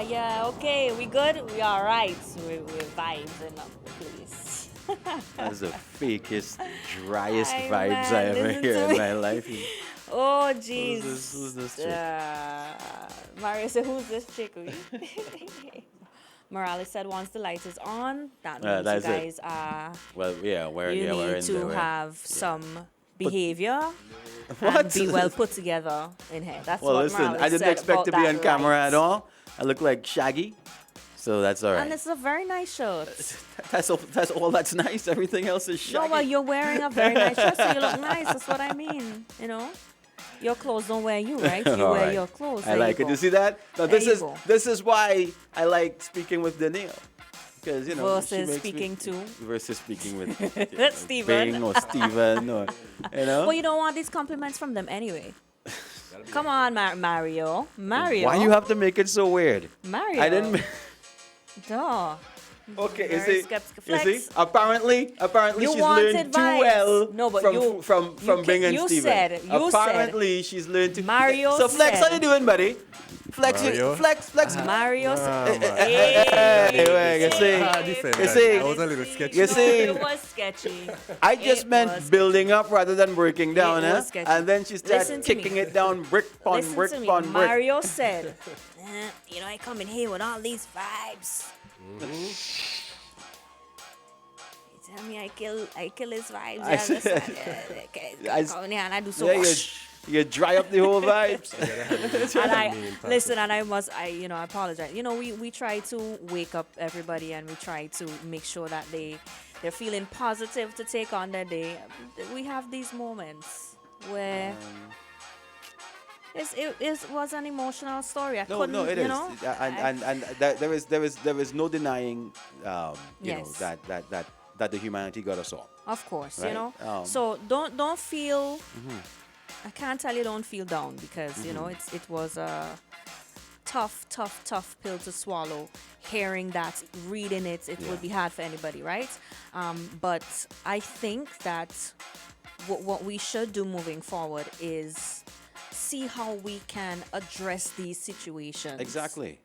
yeah. Okay, we good? We all right. We're vibes in the place. That's the fakest, driest Hi, vibes I man. ever Listen hear to in me. my life. Oh, Who's this? Who's jeez. this chick? Mario said, who's this chick? Morales said, once the light is on, that means you That's it. guys are, Well, you we're need in there. to have Yeah. some But behavior and what? be well put together in here. That's Well, what listen, I Morales didn't said expect about to be on that camera at light. all. I look like Shaggy, so that's all And right. it's a very nice shirt. That's all. That's nice. Everything else is No, Shaggy. but you're wearing a very nice shirt, so you look nice. That's what I mean. You know, your clothes don't wear you, right? You All wear right. your clothes. I There like you it. go. You see that? Now, There you go. this is why I like speaking with Danielle. Because, she Versus makes speaking to versus speaking with Steven. Bing or Steven or Well, you don't want these compliments from them anyway. Come on, Mario. Mario. Why you have to make it so weird? Mario. I didn't. Duh. Okay, Very skeptical. you see? Flex. Apparently You she's wanted learned too vibes. well No, but from you- from you Bing and you Steven. said- you Apparently she's learned to. Mario So Flex, how said- you doing, buddy? Flex, Mario? flex. Mario. Hey, wait, you see? Different. You see? That was a little sketchy. You see? It was sketchy. I just It meant was building up rather than breaking down, It huh? was sketchy. And then she started Listen to me. kicking it down brick upon Listen brick to me. upon brick. Mario said, I come in here with all these vibes. You tell me I kill his vibes. I said- I come in here and I do so Yeah, much. you dry up the whole vibes. And I apologize. We try to wake up everybody and we try to make sure that they're feeling positive to take on their day. We have these moments where it was an emotional story. I couldn't, No, it you is, know, and there is no denying, Yes. that the humanity got us all. of course, Right. So don't feel. I can't tell you don't feel down because it was a tough pill to swallow. Hearing that, reading it, it would be hard for anybody, right? But I think that what we should do moving forward is see how we can address these situations. Exactly,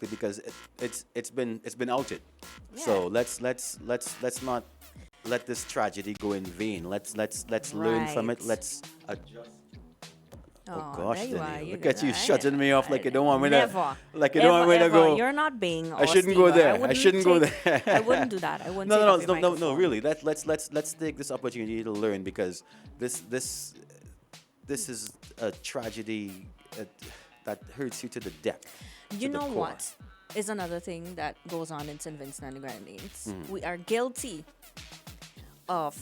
because it's been outed. Yeah. So let's not let this tragedy go in vain. Let's learn from it. Right. Let's adjust. Oh Oh, gosh, there you are. Danielle, You look good. at you shutting me off like you don't want me to. Never. Like you don't want me to Ever. go. You're not being. I shouldn't go there. I shouldn't go there. I wouldn't do that. I wouldn't. No, take no, up your no, no, no, microphone. really. Let's take this opportunity to learn because this is a tragedy that hurts you to the depth. You to the know core. what is another thing that goes on in St. Vincent and the Grenadines? Hmm. We are guilty of.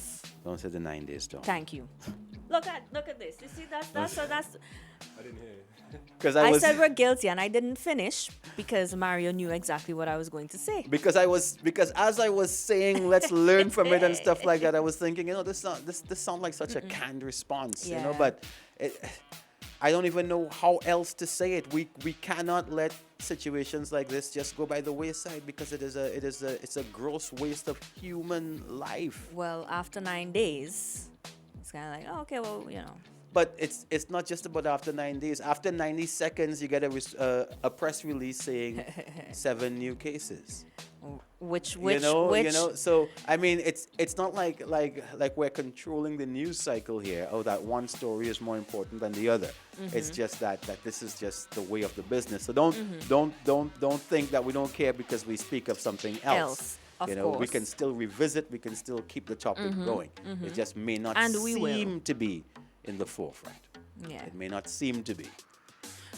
Don't say the 9 days, Tom. Thank you. Look at this. You see that's I didn't hear you. Because I said we're guilty and I didn't finish because Mario knew exactly what I was going to say. because as I was saying, let's learn from it and stuff like that. I was thinking, this sounds like such a canned response, Yeah. But I don't even know how else to say it. We cannot let situations like this just go by the wayside because it's a gross waste of human life. Well, after 9 days, it's kind of like, oh, okay, well, But it's not just about after 9 days. After 90 seconds, you get a press release saying 7 new cases. which. So I mean, it's not like we're controlling the news cycle here. Oh, that one story is more important than the other. It's just that this is just the way of the business. So don't think that we don't care because we speak of something else. Of We course. can still revisit. We can still keep the topic going. It just may not And we will. seem to be in the forefront. Yeah. It may not seem to be.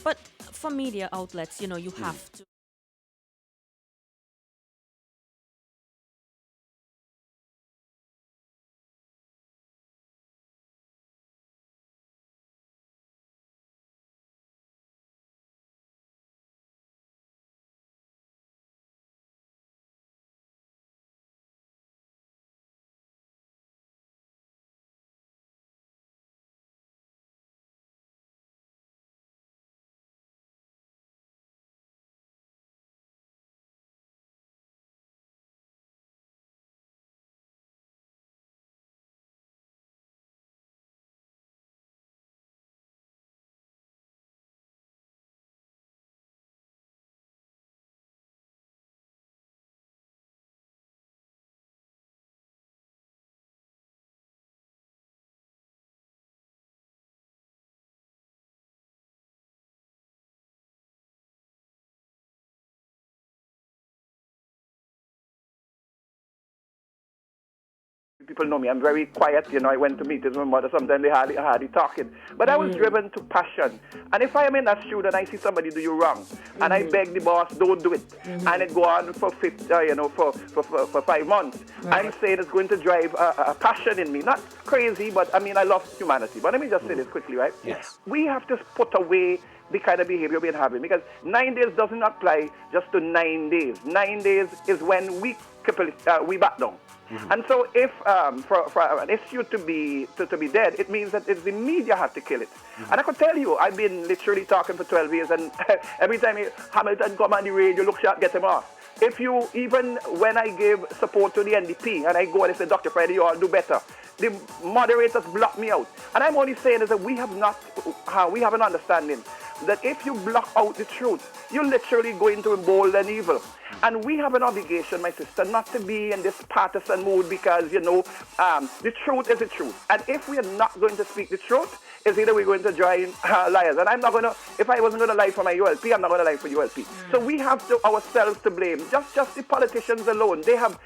But for media outlets, you have to People know me. I'm very quiet. You know, I went to meetings with my mother. Sometimes they hardly talking. But I was driven to passion. And if I am in that shoe and I see somebody do you wrong, and I beg the boss, don't do it, and it go on for 5 months, I'm saying it's going to drive a passion in me. Not crazy, but I mean, I love humanity. But let me just say this quickly, right? Yes. We have to put away the kind of behavior we've been having, because 9 days doesn't apply just to 9 days. 9 days is when we back down. And so if for an issue to be dead, it means that it's the media have to kill it. And I could tell you, I've been literally talking for 12 years, and every time Hamilton come on the radio, look sharp, get him off. If you, even when I gave support to the NDP, and I go and I say, Dr. Friday, you all do better, the moderators block me out. And I'm only saying is that we have an understanding that if you block out the truth, you're literally going to embolden evil. And we have an obligation, my sister, not to be in this partisan mood, because, you know, the truth is the truth. And if we are not going to speak the truth, it's either we're going to join liars. And I'm not going to, if I wasn't going to lie for my ULP, I'm not going to lie for ULP. So we have ourselves to blame. Just the politicians alone. They have,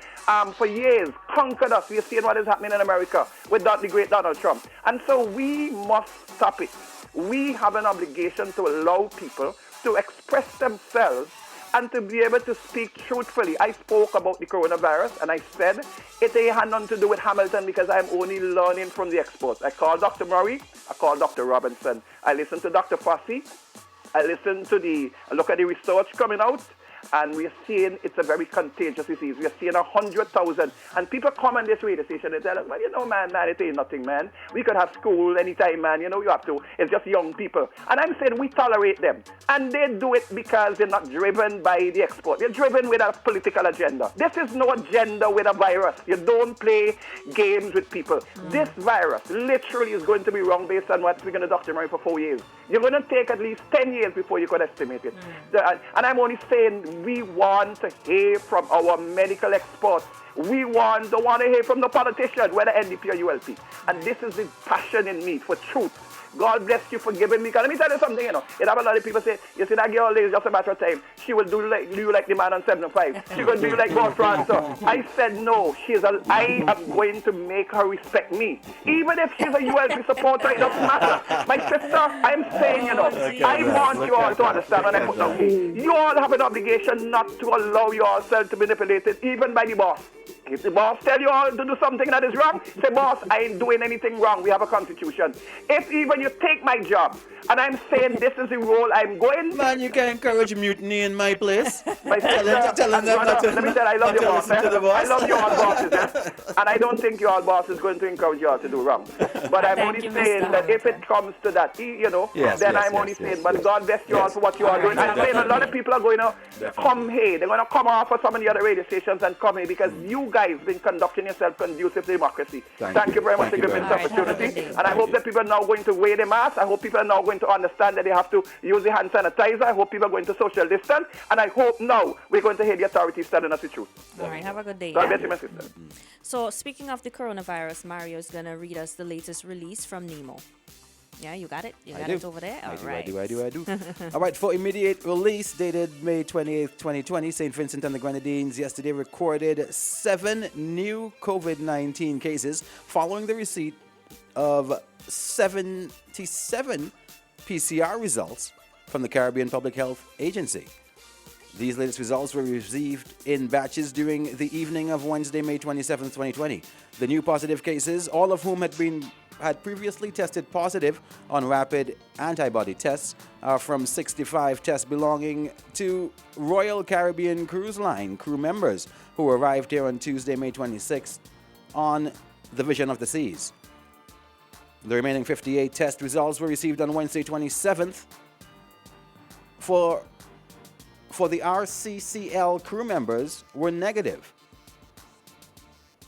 for years, conquered us. We are seeing what is happening in America with the great Donald Trump. And so we must stop it. We have an obligation to allow people to express themselves and to be able to speak truthfully. I spoke about the coronavirus, and I said it had nothing to do with Hamilton, because I'm only learning from the experts. I called Dr. Murray, I called Dr. Robinson, I listened to Dr. Fossey, I listened to I look at the research coming out, and we are seeing it's a very contagious disease. We are seeing 100,000. And people come on this radio station and tell us, well, you know, man, it ain't nothing, man. We could have school anytime, man. You know, you have to. It's just young people. And I'm saying we tolerate them. And they do it because they're not driven by the export. They're driven with a political agenda. This is no agenda with a virus. You don't play games with people. This virus literally is going to be wrong based on what's been going to Dr. Murray for 4 years. You're going to take at least 10 years before you could estimate it. And I'm only saying, we want to hear from our medical experts. We don't want to hear from the politician, whether NDP or ULP. And this is the passion in me for truth. God bless you for giving me. Because let me tell you something, you know. It have a lot of people say, you see that girl is just a matter of time. She will do you like the man on 705. She will do you like God Francis. I said no. I am going to make her respect me. Even if she's a ULP supporter, it doesn't matter. My sister, I'm saying, you know, I want you all to understand, and I put down. You all have an obligation not to allow yourself to be manipulated, even by the boss. If the boss tell you all to do something that is wrong, say, boss, I ain't doing anything wrong. We have a constitution. If even you take my job, and I'm saying this is the role I'm going. Man, you can encourage mutiny in my place. My sister, tell them not to, let me tell you, I love you all, listen to the boss. I love you all bosses, and I don't think you all boss is going to encourage you all to do wrong. But I'm only saying that if it comes to that, you know, then I'm only saying, but God bless you all for what you are doing. I'm saying a lot of people are going to come here. They're going to come off of some of the other radio stations and come here because you guys been conducting yourself conducive to democracy. Thank you very much for giving me this opportunity. And I hope that people are now going to wear the mask. I hope people are now going to understand that they have to use the hand sanitizer. I hope people are going to social distance. And I hope now we're going to hear the authorities telling us the truth. All right, have a good day. God bless you, my sister. So, speaking of the coronavirus, Mario is going to read us the latest release from Nemo. Yeah, you got it? You got it over there? All right. I do. All right, for immediate release, dated May 28th, 2020, St. Vincent and the Grenadines yesterday recorded 7 new COVID-19 cases following the receipt of 77 PCR results from the Caribbean Public Health Agency. These latest results were received in batches during the evening of Wednesday, May 27th, 2020. The new positive cases, all of whom had previously tested positive on rapid antibody tests, are from 65 tests belonging to Royal Caribbean Cruise Line crew members who arrived here on Tuesday, May 26th on the Vision of the Seas. The remaining 58 test results were received on Wednesday, 27th. For the RCCL crew members were negative.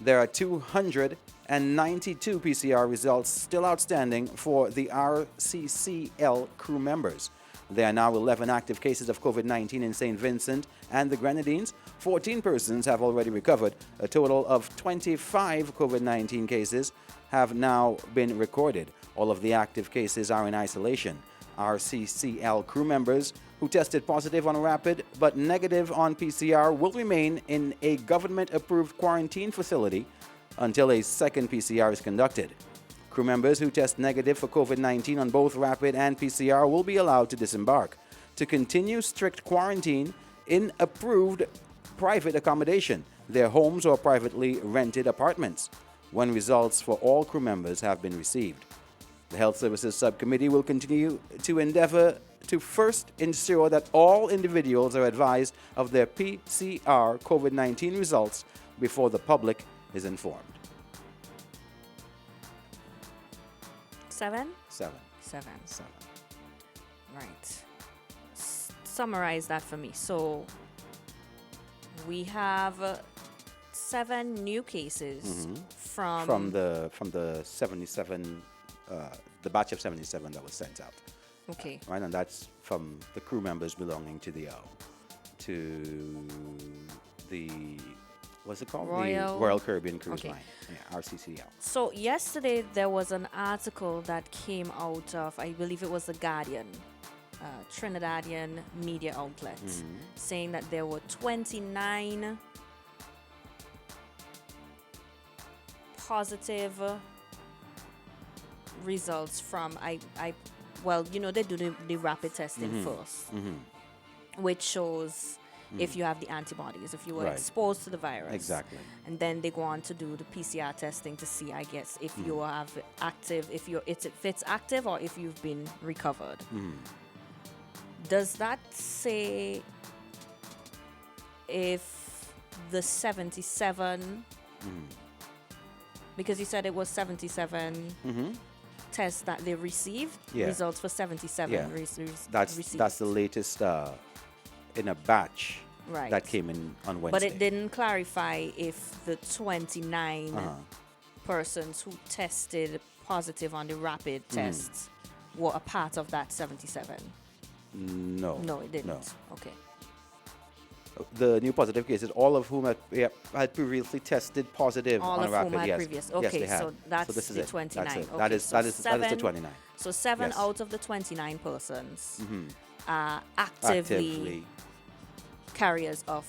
There are 292 PCR results still outstanding for the RCCL crew members. There are now 11 active cases of COVID-19 in St. Vincent and the Grenadines. 14 persons have already recovered. A total of 25 COVID-19 cases have now been recorded. All of the active cases are in isolation. RCCL crew members who tested positive on rapid but negative on PCR will remain in a government-approved quarantine facility until a second PCR is conducted. Crew members who test negative for COVID-19 on both rapid and PCR will be allowed to disembark to continue strict quarantine in approved private accommodation, their homes or privately rented apartments, when results for all crew members have been received. The Health Services Subcommittee will continue to endeavor to first ensure that all individuals are advised of their PCR COVID-19 results before the public is informed. 7? 7. 7. 7. Right. Summarize that for me. So we have 7 new cases From the 77, the batch of 77 that was sent out. Okay. Right, and that's from the crew members belonging to the what's it called? Royal- The Royal Caribbean Cruise Okay. Line. Yeah, RCCL. So yesterday there was an article that came out of, I believe it was the Guardian, Trinidadian media outlet, saying that there were 29 positive results from well, you know, they do the rapid testing first, which shows if you have the antibodies, if you were Right. exposed to the virus. Exactly. And then they go on to do the PCR testing to see, I guess, if you have active, if it's active or if you've been recovered. Does that say if the 77, because you said it was 77 tests that they received, Yeah. results for 77 Yeah. received. That's the latest in a batch Right. that came in on Wednesday. But it didn't clarify if the 29 persons who tested positive on the rapid tests were a part of that 77. No. No, it didn't. No. Okay. The new positive cases, all of whom had previously tested positive All on of rapid. whom had yes. previous. Yes, Okay, they had. so that's this is the it. 29. That's it. Okay, that is so that is the 29. So 7 Yes. out of the 29 persons are actively carriers of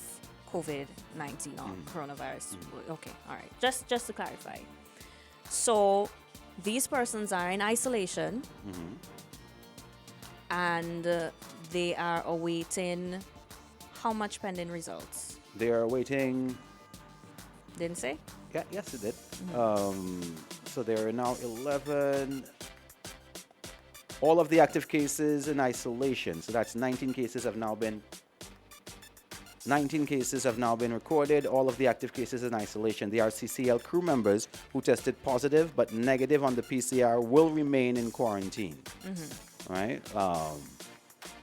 COVID-19 or coronavirus. Okay, all right. Just to clarify. So these persons are in isolation and they are awaiting how much pending results? They are waiting. Didn't say? Yeah, yes, it did. So there are now 11. All of the active cases in isolation. So that's 19 cases have now been. 19 cases have now been recorded. All of the active cases in isolation. The RCCL crew members who tested positive but negative on the PCR will remain in quarantine. Right?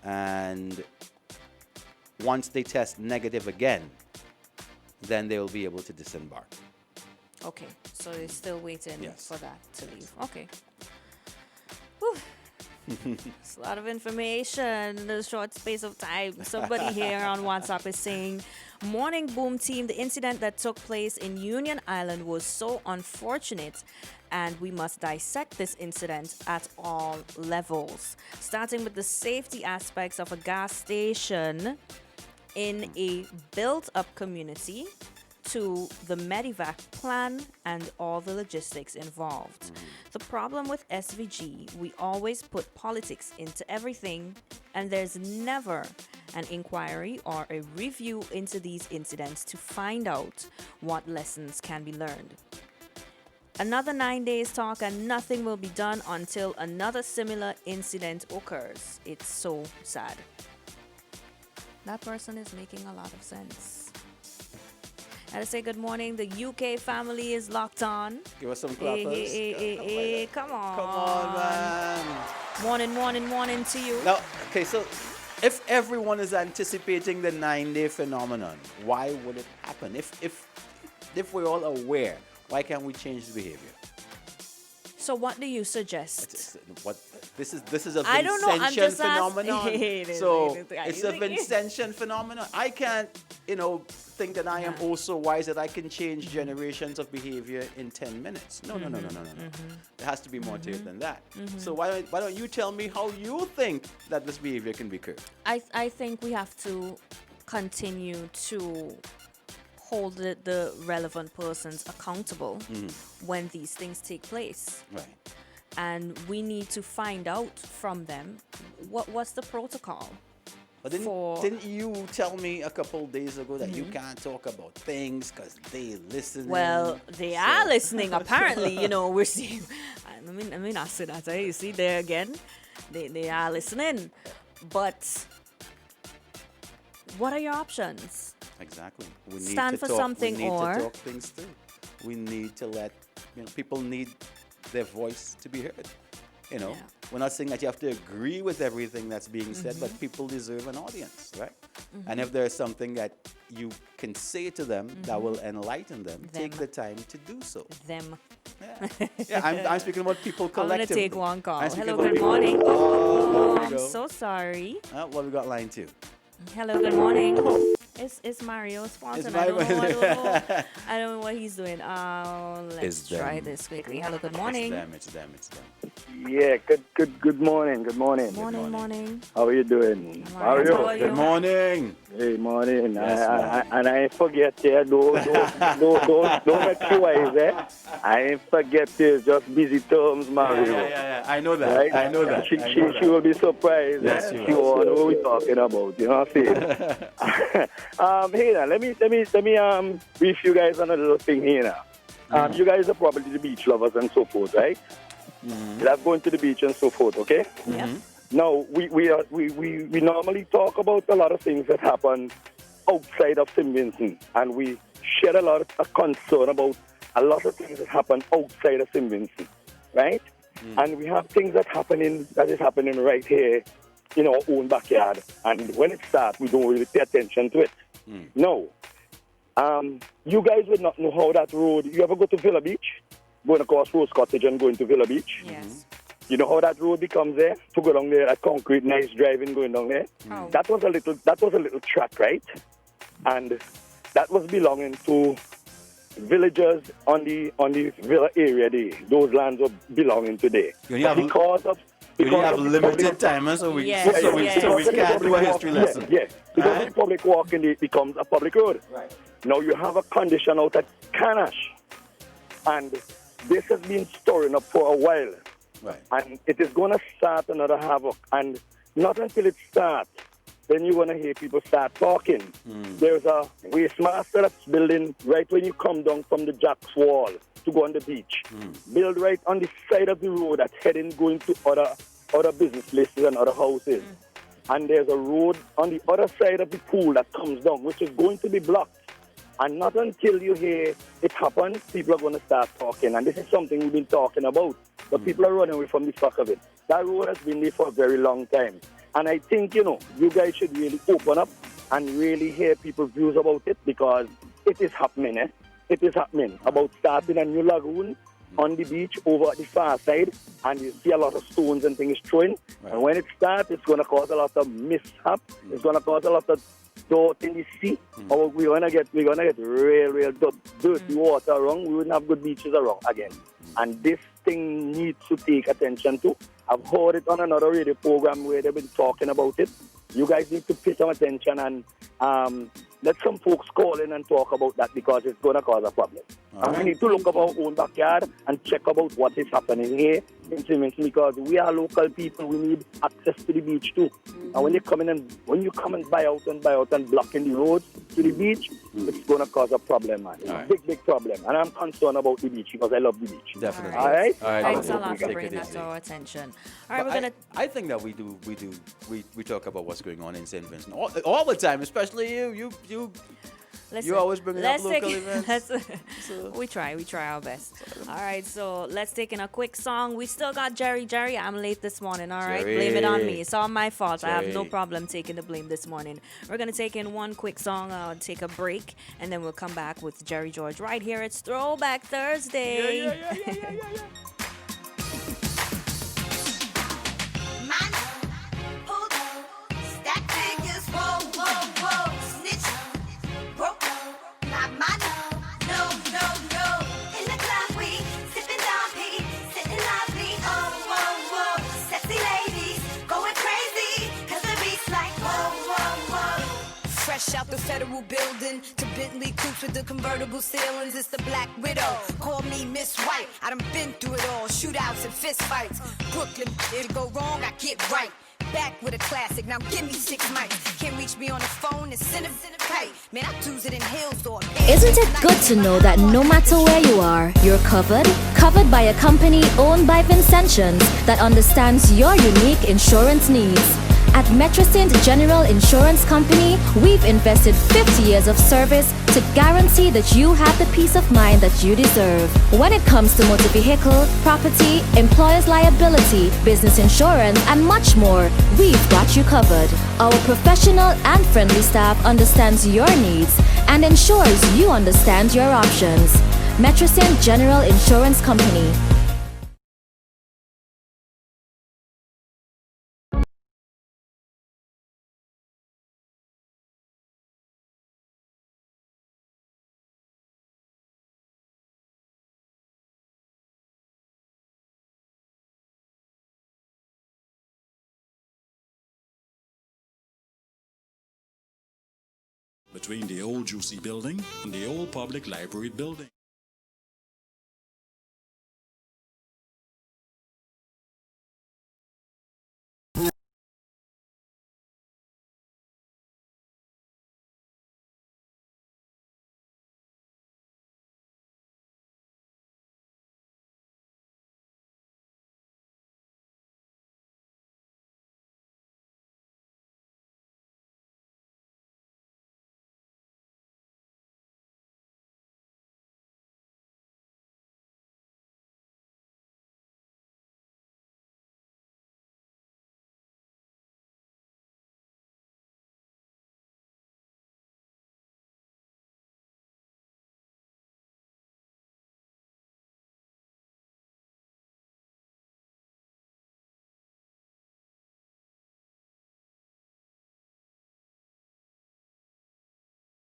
And once they test negative again, then they will be able to disembark. Okay, so you're still waiting Yes. for that to leave. Okay. Whew. It's a lot of information in a short space of time. Somebody here on WhatsApp is saying, Morning Boom Team, the incident that took place in Union Island was so unfortunate and we must dissect this incident at all levels. Starting with the safety aspects of a gas station in a built-up community to the Medivac plan and all the logistics involved. The problem with SVG, we always put politics into everything, and there's never an inquiry or a review into these incidents to find out what lessons can be learned. Another 9 days talk and nothing will be done until another similar incident occurs. It's so sad. That person is making a lot of sense. And I say good morning. The UK family is locked on. Give us some Hey, clappers. hey, come on. Come on, man. Morning to you. Now, okay, so if everyone is anticipating the 9-day phenomenon, why would it happen? If we're all aware, why can't we change the behavior? So what do you suggest? This is a I don't know, I'm Vincentian just phenomenon. So it's a You- Vincentian phenomenon. I can't, think that I am also wise that I can change generations of behavior in 10 minutes. No. There has to be more to it than that. So why don't you tell me how you think that this behavior can be curbed? I think we have to continue to hold the relevant persons accountable when these things take place. Right. And we need to find out from them what's the protocol. But for- didn't you tell me a couple days ago that you can't talk about things because they listen? Well, they are listening. Apparently, we're seeing. I mean, I said that. You see there again, they are listening. But what are your options? Exactly. We need Stand to for talk, something we need or- to talk things through. We need to let people need their voice to be heard. Yeah. We're not saying that you have to agree with everything that's being said, but people deserve an audience, right? And if there's something that you can say to them that will enlighten them, take the time to do so. Them. Yeah, I'm speaking about people I'm gonna collectively. take one call. I'm speaking Hello, about good people- morning. Oh, there we I'm go. so sorry. What we got line 2? Hello, good morning. It's Mario Swanson. I don't know what he's doing. Let's It's try them. this quickly. Hello, good morning. It's them. Yeah, good morning. Morning. How are you doing? I'm all right. How are you? Good morning. Hey, morning. Yes, And I ain't forget there, don't make you wise, eh? I ain't forget there, just busy terms, Mario. Yeah. I know that. Right? I know that. She will be surprised. Yes, eh? she She will. will know what we're talking about. You know what I'm saying? Hey, now, let me brief you guys on a little thing here now. You guys are probably the beach lovers and so forth, right? You love going to the beach and so forth, okay? Yep. Now, we normally talk about a lot of things that happen outside of St. Vincent, and we share a lot of concern about a lot of things that happen outside of St. Vincent, right? And we have things that is happening right here in our own backyard, and when it starts, we don't really pay attention to it. No. You guys would not know how that road, you ever go to Villa Beach? Going across Rose Cottage and going to Villa Beach? Yes. You know how that road becomes there? To go down there, that concrete, nice driving going down there. Oh. That was a little track, right? And that was belonging to villagers on the Villa area there. Those lands were belonging to there. You only have- Because of limited time, so we Yes, so we yes. so we can't do a history lesson. Yeah. Because Right. the public walking it becomes a public road. Right. Now you have a condition out at Canash. And this has been storing up for a while. Right. And it is going to start another havoc. And not until it starts, then you're going to hear people start talking. There's a waste master that's building right when you come down from the Jack's Wall to go on the beach. Build right on the side of the road that's heading going to other business places and other houses. And there's a road on the other side of the pool that comes down, which is going to be blocked. And not until you hear it happen, people are going to start talking. And this is something we've been talking about. But people are running away from the fact of it. That road has been there for a very long time. And I think, you guys should really open up and really hear people's views about it, because it is happening, eh? It is happening. About starting a new lagoon on the beach over at the far side, and you see a lot of stones and things throwing. Right. And when it starts, it's going to cause a lot of mishap. It's going to cause a lot of dirt in the sea. Or we're gonna get real dirty water around. We wouldn't have good beaches around again. And this thing needs to take attention to. I've heard it on another radio program where they've been talking about it. You guys need to pay some attention and let some folks call in and talk about that, because it's going to cause a problem. And we need to look at our own backyard and check about what is happening here in St. Vincent, because we are local people. We need access to the beach too. And when you come and buy out and blocking the roads to the beach, it's going to cause a problem, man. It's a big problem. And I'm concerned about the beach because I love the beach. Definitely. All right? Thanks a I'll lot for take bringing it that easy. to our attention. All right, But we're gonna. I think that we talk about what's going on in St. Vincent all the time, especially you. Listen, always bring up let's local take- events. let's- we try our best. All right, so let's take in a quick song. We still got Jerry. I'm late this morning. All right, blame it on me. It's all my fault. I have no Jerry. problem taking the blame this morning. We're gonna take in one quick song. Take a break, and then we'll come back with Jerry George right here. It's Throwback Thursday. Man, hold on, stack figures, whoa, whoa, whoa, snitch, broke, not my no, in the club we sipping Dom P, sitting lively, oh, whoa, whoa, sexy ladies going crazy, 'cause the beat's like, whoa, whoa, whoa, fresh out the federal building to Bentley coupes with the convertible ceilings. It's the Black Widow. Call me Miss White. I done been through it all. Shootouts and fist fights. Brooklyn, it'll go wrong, I get right. Back with a classic, now give me 6 mics. Can't reach me on the phone and send a kite. Man, I choose it in hills or Isn't it good to know that no matter where you are, you're covered? Covered by a company owned by Vincentians that understands your unique insurance needs. At Metrosint General Insurance Company, we've invested 50 years of service to guarantee that you have the peace of mind that you deserve. When it comes to motor vehicle, property, employer's liability, business insurance, and much more, we've got you covered. Our professional and friendly staff understands your needs and ensures you understand your options. Metrosint General Insurance Company. Between the old Juicy building and the old public library building.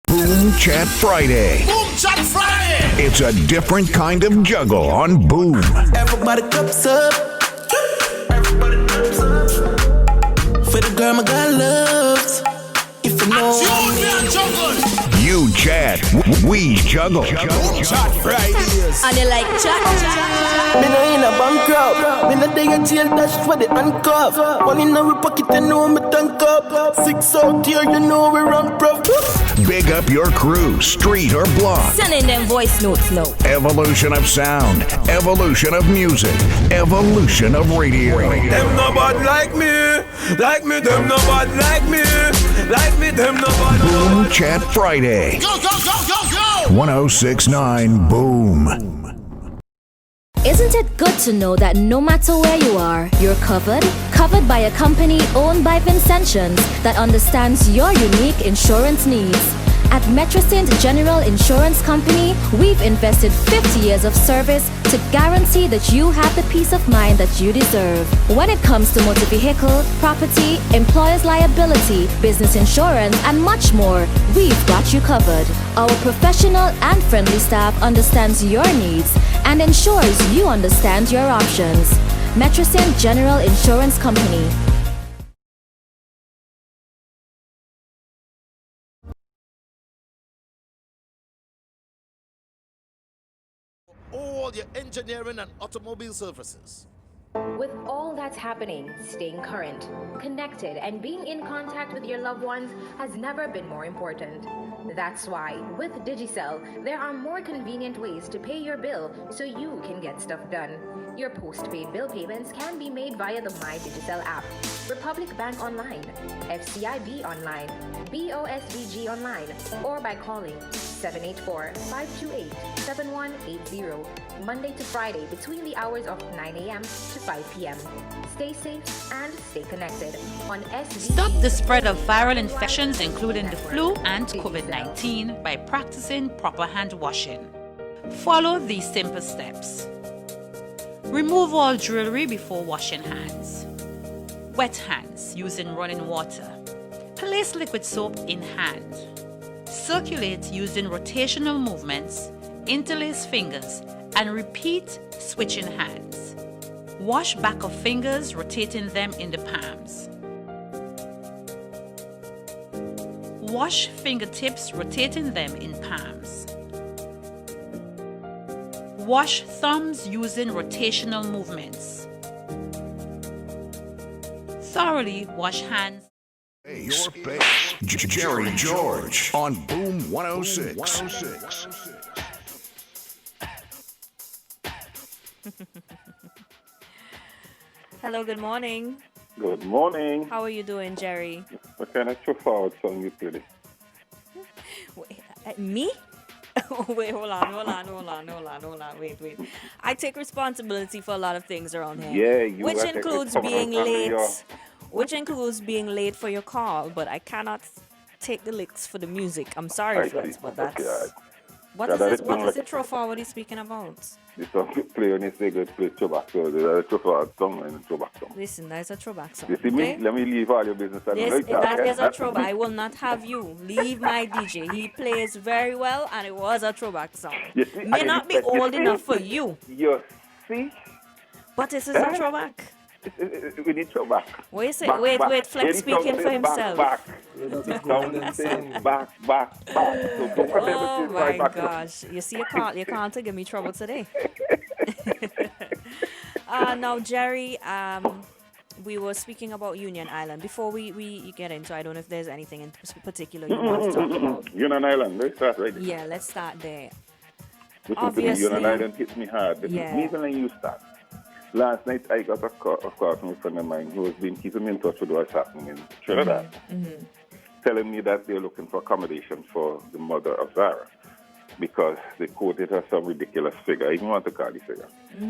Boom Chat Friday. Boom Chat Friday. It's a different kind of juggle on Boom. Everybody cups up. Everybody cups up. For the girl my God loves. If you know You chat, we juggle. Boom Chat Fridays. And you like chat? Me no in a bankrupt. Me no day a jail dash for the handcuff. One in our pocket, you know me tank up. 6 out here, you know we run prof. Big up your crew, street or block. Sending them voice notes now. Evolution of sound, evolution of music, evolution of radio. Them no bad like me, them no bad like me, them no bad. Boom Chat Friday. Go, go, go, go, go. 1069 Boom. Isn't it good to know that no matter where you are, you're covered? Covered by a company owned by Vincentians that understands your unique insurance needs. At Metrosint General Insurance Company, we've invested 50 years of service to guarantee that you have the peace of mind that you deserve. When it comes to motor vehicle, property, employer's liability, business insurance, and much more, we've got you covered. Our professional and friendly staff understands your needs and ensures you understand your options. Metrosint General Insurance Company. All your engineering and automobile services. With all that's happening, staying current, connected, and being in contact with your loved ones has never been more important. That's why, with Digicel, there are more convenient ways to pay your bill so you can get stuff done. Your postpaid bill payments can be made via the My Digicel app, Republic Bank Online, FCIB Online, BOSBG Online, or by calling 784-528-7180, Monday to Friday between the hours of 9 a.m. to 5 p.m. Stay safe and stay connected on SVG. Stop the spread of viral infections, including the flu and COVID-19, by practicing proper hand washing. Follow these simple steps. Remove all jewelry before washing hands. Wet hands using running water. Place liquid soap in hand. Circulate using rotational movements, interlace fingers, and repeat switching hands. Wash back of fingers, rotating them in the palms. Wash fingertips, rotating them in palms. Wash thumbs using rotational movements. Thoroughly wash hands. Your bass. Jerry George on Boom 106. Hello, good morning. Good morning. How are you doing, Jerry? What kind of forward song you play? Wait, me? Wait, hold on. Wait. I take responsibility for a lot of things around here. Yeah, you which are taking includes being responsibility, late. Which includes being late for your call, but I cannot take the licks for the music. I'm sorry for it, but that's... Okay, all right. What Yeah, is that this? is What like- is the throw forward he's speaking about? This song you play when you say go play throwback. So there's a throwback song and a throwback song. Listen, that is a throwback song. You see okay? me? Let me leave all your business and This, right now, that okay? is a throwback. I will not have you leave my DJ. He plays very well, and it was a throwback song. You see, May I not be respect- you old see? enough for you, You see? but this is a throwback. We need throwback. Wait, say, Back, wait, back. wait. Flex Any speaking song for say himself. Back. The sound saying back. So don't forget Oh to my say back. gosh! You see, you can't give me trouble today. Now, Jerry, we were speaking about Union Island. Before we get into, I don't know if there's anything in particular you want to talk about. Union Island, let's start right there. Yeah, let's start there. Listen Obviously- to me, Union Island hits me hard. This Yeah. is me when you start. Last night I got a call from a friend of mine who has been keeping me in touch with what's happening in Trinidad, telling me that they're looking for accommodation for the mother of Zara because they quoted her some ridiculous figure. I even want to call the figure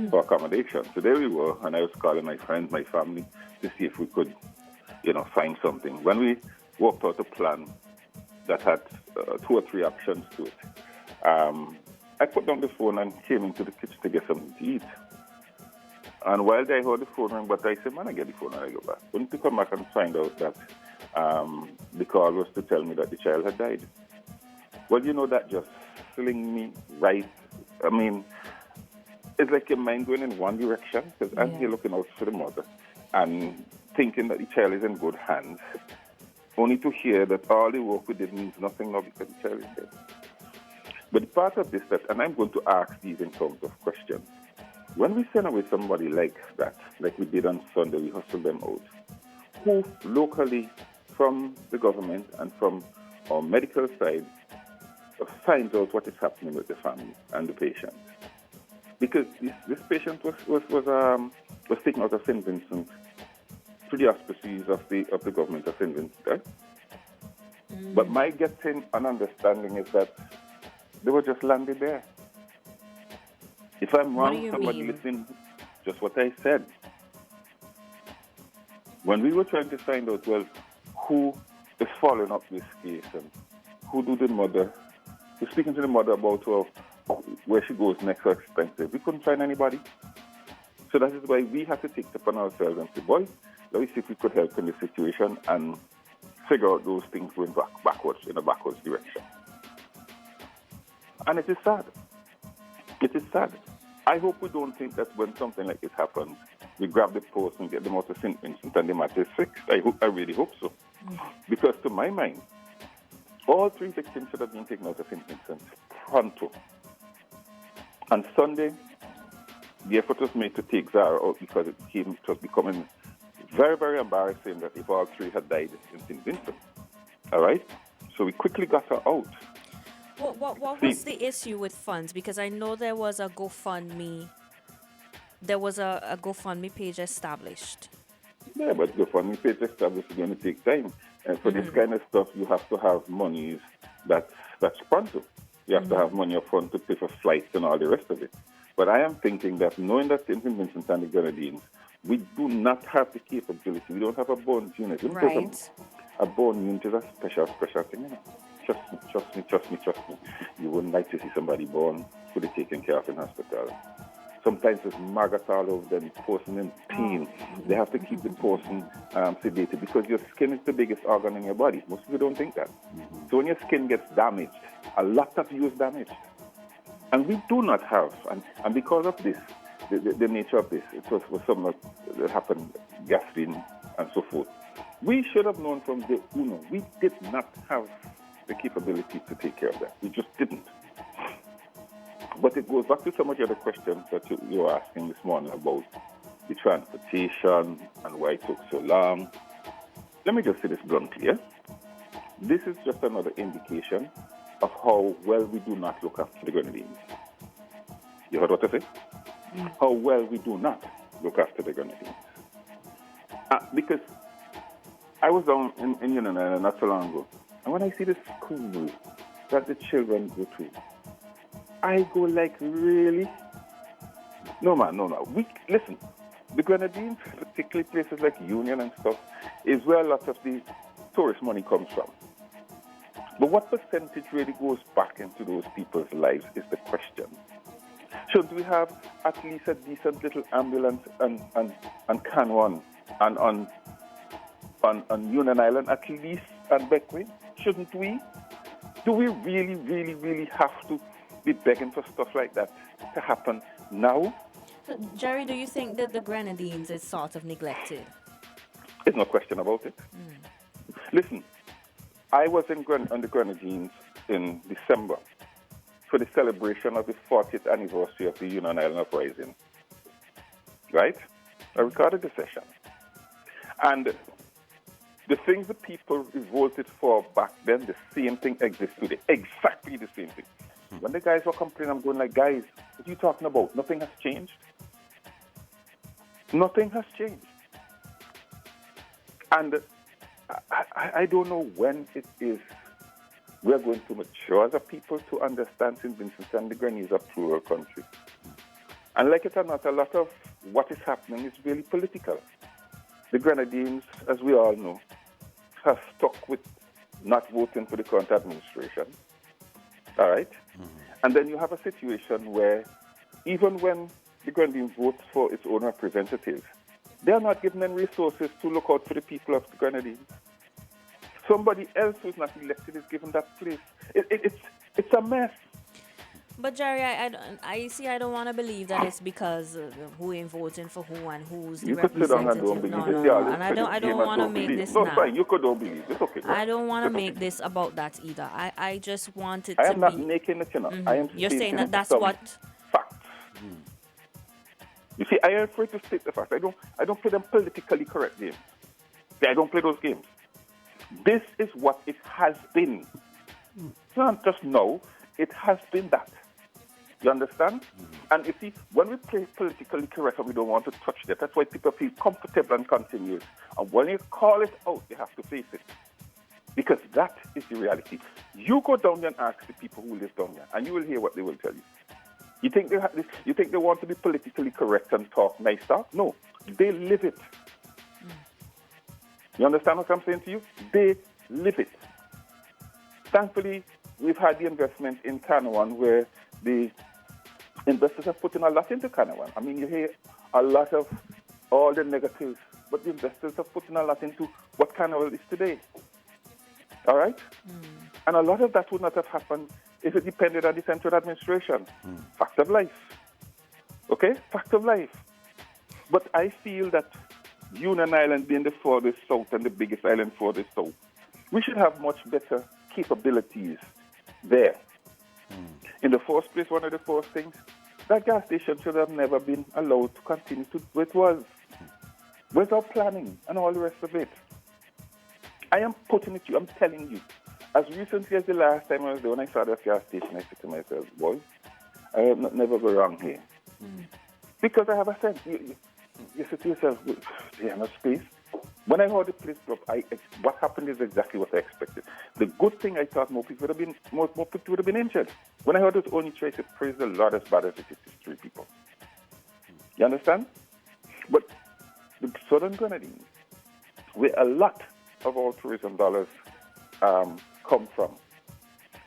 for accommodation. So there we were, and I was calling my friends, my family, to see if we could, find something. When we worked out a plan that had 2 or 3 options to it, I put down the phone and came into the kitchen to get something to eat. And while I heard the phone ring, but I said, man, I get the phone and I go back. Only to come back and find out that the call was to tell me that the child had died. Well, that just sling me right. I mean, it's like your mind going in one direction, because as you're looking out for the mother and thinking that the child is in good hands, only to hear that all the work we did means nothing now because the child is dead. But the part of this and I'm going to ask these in terms of questions. When we send away somebody like that, like we did on Sunday, we hustled them out, who locally from the government and from our medical side finds out what is happening with the family and the patient. Because this patient was taken out of St. Vincent through the auspices of the government of St. Vincent. Right? But my getting an understanding is that they were just landed there. If I'm What do wrong, you somebody mean? listen just what I said. When we were trying to find out, well, who is following up this case and who do the mother, we're speaking to the mother about where she goes next or expensive. We couldn't find anybody. So that is why we had to take it upon ourselves and say, boy, let me see if we could help in this situation and figure out those things going backwards, in a backwards direction. And it is sad. It is sad. I hope we don't think that when something like this happens, we grab the post and get them out of St. Vincent and the matter is fixed. I really hope so. Because to my mind, all 3 victims should have been taken out of St. Vincent pronto. On Sunday, the effort was made to take Zara out because it was becoming very, very embarrassing that if all 3 had died in St. Vincent. All right? So we quickly got her out. What was the issue with funds? Because I know there was a GoFundMe. There was a GoFundMe page established. Yeah, but GoFundMe page established is going to take time. And for this kind of stuff, you have to have monies that's pronto. You have to have money up front to pay for flights and all the rest of it. But I am thinking that knowing that St. Vincent and the Grenadines, we do not have the capability. We don't have a bone unit. Right. A bone unit is a special thing. You know? Trust me. You wouldn't like to see somebody born fully taken care of in hospital. Sometimes it's maggots all over them, person in pain. They have to keep the person sedated because your skin is the biggest organ in your body. Most people don't think that. So when your skin gets damaged, a lot of you is damaged. And we do not have, and because of this, the nature of this, it was something that happened, gasoline and so forth. We should have known from day uno. We did not have the capability to take care of that. We just didn't. But it goes back to some of the other questions that you were asking this morning about the transportation and why it took so long. Let me just say this bluntly. This is just another indication of how well we do not look after the Grenadines. You heard what I say? How well we do not look after the Grenadines. Because I was down in Union Island not so long ago, and when I see the school that the children go to, I go like, really? No, man, no. Listen, the Grenadines, particularly places like Union and stuff, is where a lot of the tourist money comes from. But what percentage really goes back into those people's lives is the question. Should we have at least a decent little ambulance and can one and on Union Island at least and Beckwith? Shouldn't we? Do we really, really, really have to be begging for stuff like that to happen now? So, Jerry, do you think that the Grenadines is sort of neglected? There's no question about it. Listen, I was on the Grenadines in December for the celebration of the 40th anniversary of the Union Island Uprising. Right? I recorded the session. And the things that people voted for back then, the same thing exists today. Exactly the same thing. When the guys were complaining, I'm going like, guys, what are you talking about? Nothing has changed. Nothing has changed. And I don't know when it is we're going to mature as a people to understand St. Vincent and the Grenadines are a plural country. And like it or not, a lot of what is happening is really political. The Grenadines, as we all know, have stuck with not voting for the current administration. All right? And then you have a situation where even when the Grenadines votes for its own representatives, they are not given them resources to look out for the people of the Grenadines. Somebody else who's not elected is given that place. It's a mess. But Jerry, I don't want to believe that it's because who ain't voting for who and who's the representative. You could sit down and don't believe it. No. And I don't want to make this now. now. Fine, you could don't believe it. It's okay. I don't want to make this about that either. I just want it to be... I am not making it, I am You're saying that that's some what... facts. You see, I am afraid to state the facts. I don't play them politically correct games. I don't play those games. This is what it has been. It's not just now. It has been that. You understand? And you see, when we play politically correct and we don't want to touch that, that's why people feel comfortable and continuous. And when you call it out, you have to face it. Because that is the reality. You go down there and ask the people who live down there, and you will hear what they will tell you. You think they want to be politically correct and talk nice stuff? No, they live it. You understand what I'm saying to you? They live it. Thankfully, we've had the investment in Canawan where the investors have put in a lot into Canawan. I mean, you hear a lot of all the negatives, but the investors have put in a lot into what Canawan is today. All right? And a lot of that would not have happened if it depended on the central administration. Fact of life. Okay? Fact of life. But I feel that Union Island being the furthest south and the biggest island furthest south, we should have much better capabilities there. In the first place, one of the first things, that gas station should have never been allowed to continue to where it was, without planning and all the rest of it. I am putting it to you, I'm telling you. As recently as the last time I was there, when I saw that gas station, I said to myself, boy, I have not never go wrong here. Because I have a sense. You say to yourself, they have no space. When I heard the place drop, what happened is exactly what I expected. The good thing, I thought more people would have been injured. When I heard it only twice, I said, praise the Lord, as bad as it is, it's 3 people. You understand? But the Southern Grenadines, where a lot of our tourism dollars come from,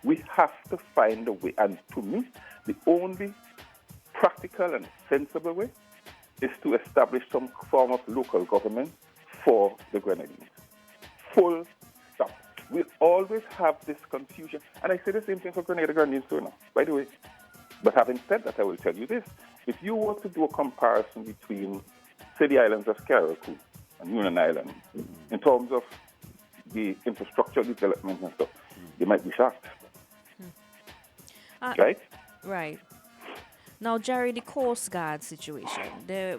we have to find a way. And to me, the only practical and sensible way is to establish some form of local government for the Grenadines. Full stop. We'll always have this confusion. And I say the same thing for Grenadines too now, by the way. But having said that, I will tell you this. If you were to do a comparison between, say, the islands of Carriacou and Union Island, in terms of the infrastructure development and stuff, they might be shocked. Uh, Right? Right. Now, Jerry, the Coast Guard situation. There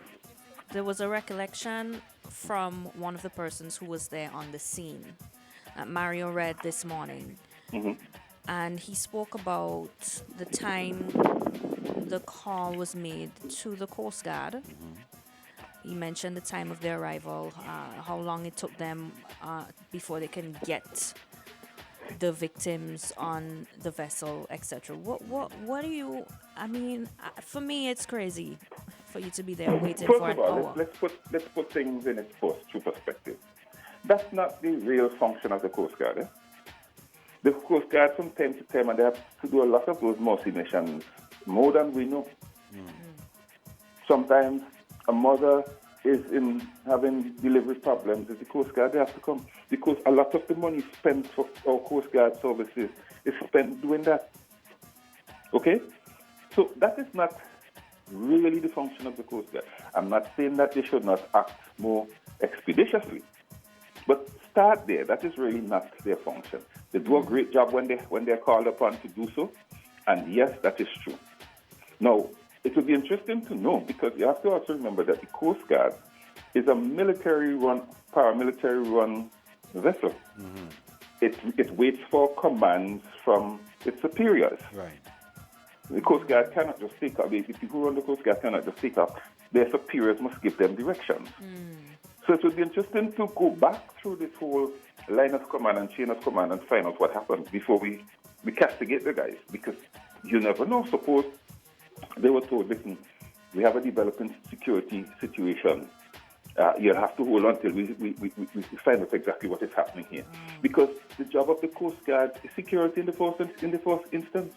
was a recollection from one of the persons who was there on the scene. Mario read this morning. Mm-hmm. And he spoke about the time the call was made to the Coast Guard. He mentioned the time of their arrival, how long it took them before they can get the victims on the vessel, etc. What do you? I mean, for me, it's crazy for you to be there waiting First for of an all, hour. let's put things in its true perspective. That's not the real function of the Coast Guard. Eh? The Coast Guard from time to time, and they have to do a lot of those mercy missions, more than we know. Sometimes a mother is in having delivery problems. With the Coast Guard, they have to come because a lot of the money spent for our Coast Guard services is spent doing that. Okay? So that is not really the function of the Coast Guard. I'm not saying that they should not act more expeditiously, but start there. That is really not their function. They do a great job when they're called upon to do so, and yes, that is true. Now, it would be interesting to know, because you have to also remember that the Coast Guard is a military-run, paramilitary-run vessel. It waits for commands from its superiors. Right. The Coast Guard cannot just take up. The people who run the Coast Guard cannot just take up. Their superiors must give them directions. So it would be interesting to go back through this whole line of command and chain of command and find out what happened before we castigate the guys, because you never know. Suppose they were told, listen, we have a developing security situation. You'll have to hold on till we find out exactly what is happening here. Because the job of the Coast Guard is security in the first instance.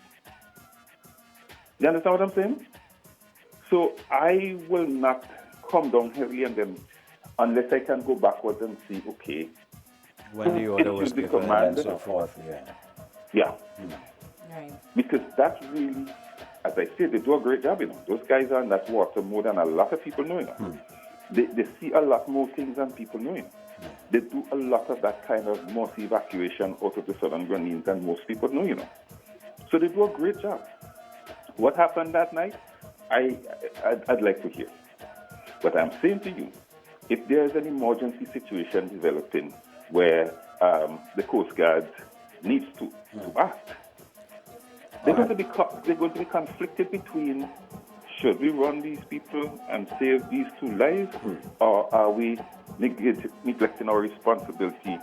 You understand what I'm saying? So I will not come down heavily on them unless I can go backwards and see, okay, when the order was the given command and so forth. Yeah. Right. Because that's really, as I said, they do a great job, you know. Those guys are in that water more than a lot of people know, you know. They see a lot more things than people know, you know. They do a lot of that kind of mercy evacuation out of the southern Grenadines than most people know, you know. So they do a great job. What happened that night, I'd like to hear. But I'm saying to you, if there's an emergency situation developing where the Coast Guard needs to act, they're going to be conflicted between, should we run these people and save these two lives, or are we neglecting our responsibility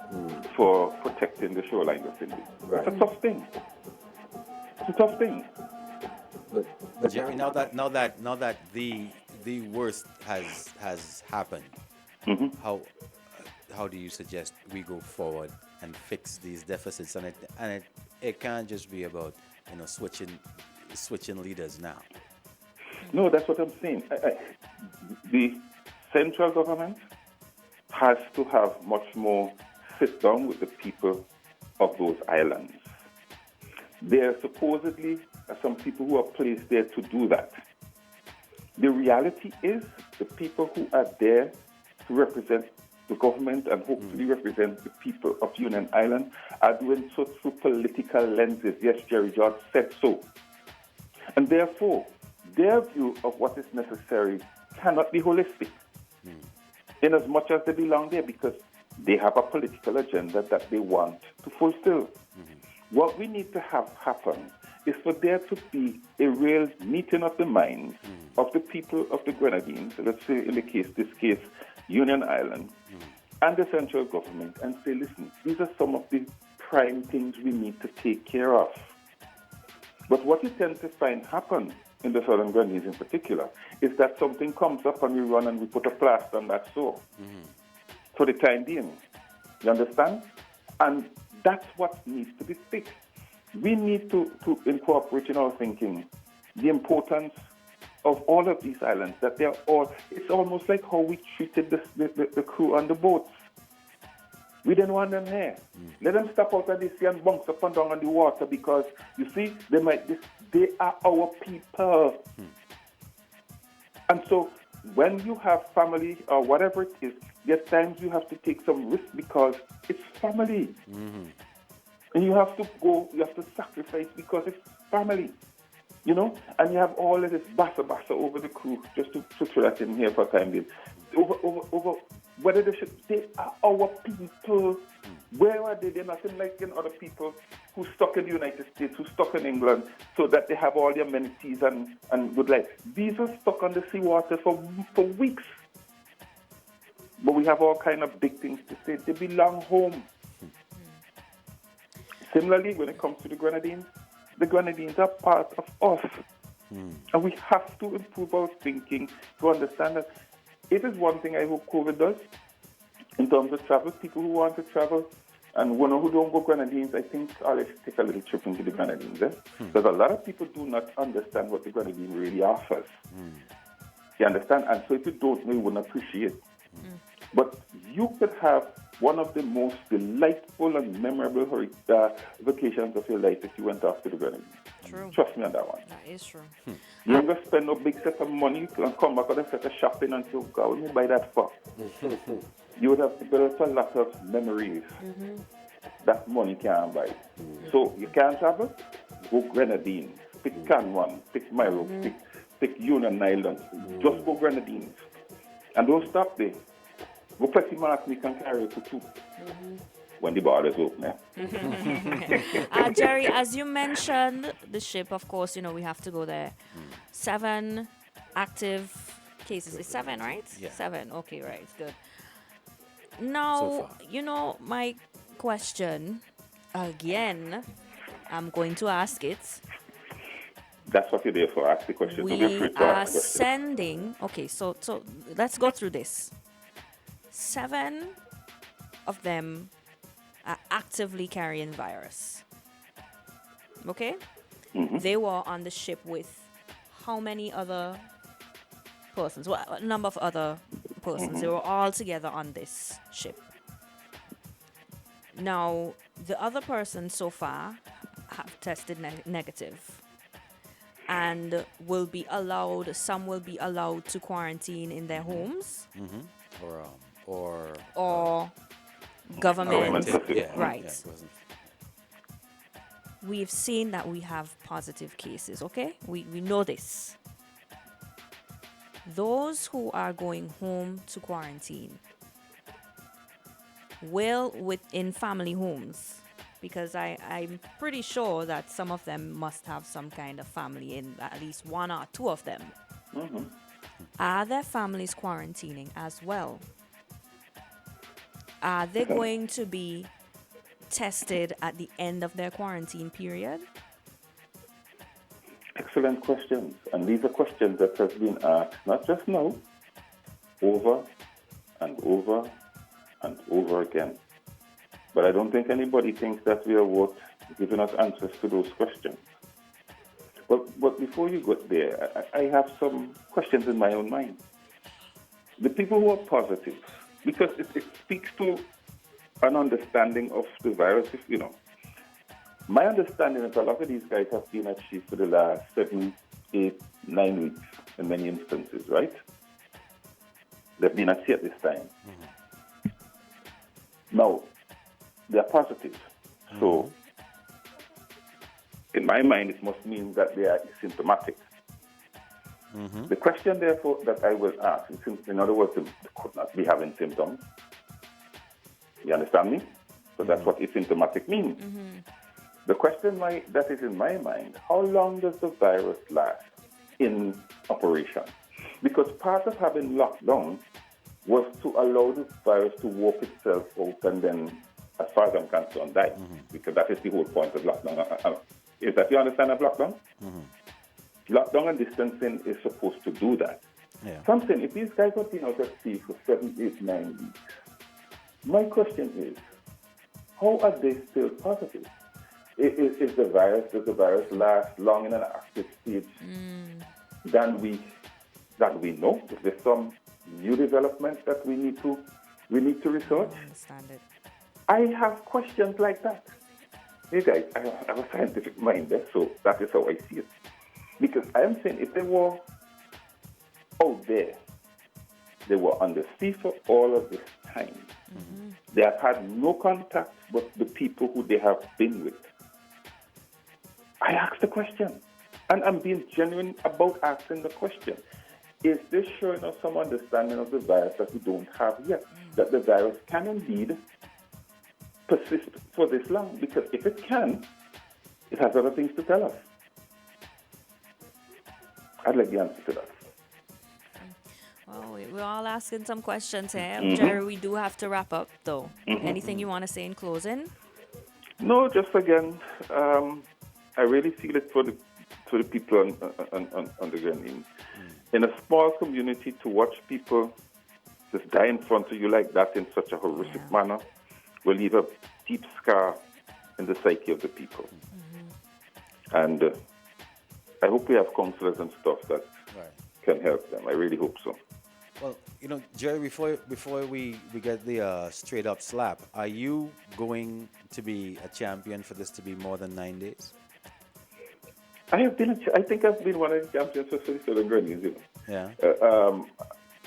for protecting the shoreline vicinity? Right. It's a tough thing. It's a tough thing. But Jerry, now that the worst has happened, how do you suggest we go forward and fix these deficits? And it can't just be about switching leaders now. No, that's what I'm saying. The central government has to have much more sit down with the people of those islands. There supposedly are some people who are placed there to do that. The reality is the people who are there to represent the government and hopefully represent the people of Union Island are doing so through political lenses. Yes, Jerry George said so. And therefore, their view of what is necessary cannot be holistic, in as much as they belong there, because they have a political agenda that they want to fulfill. What we need to have happen is for there to be a real meeting of the minds of the people of the Grenadines, let's say in this case, Union Island, and the central government, and say, listen, these are some of the prime things we need to take care of. But what you tend to find happen in the Southern Grenadines in particular is that something comes up and we run and we put a plaster on that sore for the time being. You understand? And that's what needs to be fixed. We need to incorporate in our thinking the importance of all of these islands, that they're all, it's almost like how we treated the crew on the boats. We didn't want them there. Let them step out of the sea and bounce up and down on the water, because, you see, they are our people. And so when you have family or whatever it is, there are times you have to take some risk because it's family. And you have to go, you have to sacrifice because it's family, you know? And you have all of this bassa over the crew, just to throw that in here for a time being. Over whether they are our people. Where are they? They're nothing like in other people who stuck in the United States, who stuck in England, so that they have all the amenities and good life. These are stuck on the seawater for weeks. But we have all kind of big things to say. They belong home. Similarly, when it comes to the Grenadines are part of us. And we have to improve our thinking to understand that it is one thing I hope COVID does in terms of travel. People who want to travel and who don't go Grenadines, I think let's take a little trip into the Grenadines. Because a lot of people do not understand what the Grenadines really offers. You understand? And so if you don't know, you wouldn't appreciate. But you could have one of the most delightful and memorable vacations of your life if you went off to the Grenadines. True. Trust me on that one. That is true. You ain't gonna spend no big set of money and come back with a set of shopping and say, God, when you buy that for? You would have developed a lot of memories that money can't buy. So you can't travel? Go Grenadines. Pick Canwan, pick Miro, pick Union Islands. Just go Grenadines. And don't stop there. Go Plessy Martinique and carry to two. When the borders open. Jerry, as you mentioned, the ship, of course, we have to go there. 7 active cases. It's 7, right? Yeah. 7. Okay, right. Good. Now, my question, again, I'm going to ask it. That's what you're there for. Ask the question. We are sending... Okay, so let's go through this. 7 of them are actively carrying virus. Okay? They were on the ship with how many other persons? Well, a number of other persons. They were all together on this ship. Now, the other persons so far have tested negative and will be allowed, some will be allowed to quarantine in their homes. Or government. Right. We've seen that we have positive cases, okay? We know this. Those who are going home to quarantine will within family homes, because I'm pretty sure that some of them must have some kind of family, in at least 1 or 2 of them. Are their families quarantining as well? Are they going to be tested at the end of their quarantine period? Excellent questions. And these are questions that have been asked not just now, over and over and over again. But I don't think anybody thinks that we are worth giving us answers to those questions. But before you get there, I have some questions in my own mind. The people who are positive, because it speaks to an understanding of the virus. My understanding is a lot of these guys have been at sea for the last 7, 8, 9 weeks in many instances, right? They've been at sea at this time. Now, they're positive. So, in my mind, it must mean that they are asymptomatic. The question, therefore, that I will ask, in other words, they could not be having symptoms. You understand me? So that's what asymptomatic means. The question that is in my mind, how long does the virus last in operation? Because part of having lockdown was to allow the virus to work itself out and then, as far as I'm concerned, die. Because that is the whole point of lockdown. Is that you understand of lockdown? Lockdown and distancing is supposed to do that. Something, if these guys have been out at sea for 7, 8, 9 weeks, my question is, how are they still positive? Does the virus last long in an active stage than we know? Is there some new development that we need to research? I understand it. I have questions like that. Hey guys, I have a scientific mind there, so that is how I see it. Because I am saying if they were out there, they were on the sea for all of this time, They have had no contact with the people who they have been with. I asked the question, and I'm being genuine about asking the question. Is this showing us some understanding of the virus that we don't have yet? That the virus can indeed persist for this long? Because if it can, it has other things to tell us. I'd like the answer to that. Well, we're all asking some questions here. Jerry, we do have to wrap up, though. Anything you want to say in closing? No, just again, I really feel it for the people on the ground. In a small community, to watch people just die in front of you like that in such a horrific manner will leave a deep scar in the psyche of the people. And I hope we have counselors and stuff that can help them. I really hope so. Well, Jerry, before we get the straight up slap, are you going to be a champion for this to be more than 9 days? I think I've been one of the champions for Southern Grenadians, Yeah.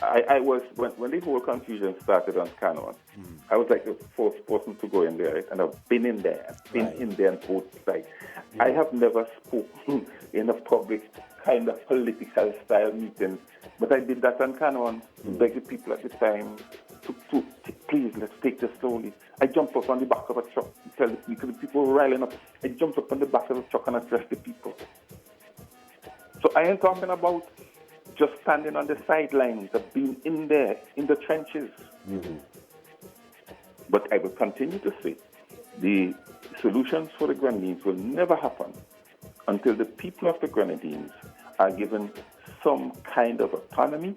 I was, when the whole confusion started on Canoan, I was like the first person to go in there, right? And I've been in there. I've been in there on both sides. I have never spoken in a public kind of political style meeting, but I did that on Canoan to beg the people at the time to please, let's take this slowly. I jumped up on the back of a truck to tell the people were riling up. I jumped up on the back of the truck and addressed the people. So I ain't talking about just standing on the sidelines of being in there, in the trenches. But I will continue to say the solutions for the Grenadines will never happen until the people of the Grenadines are given some kind of autonomy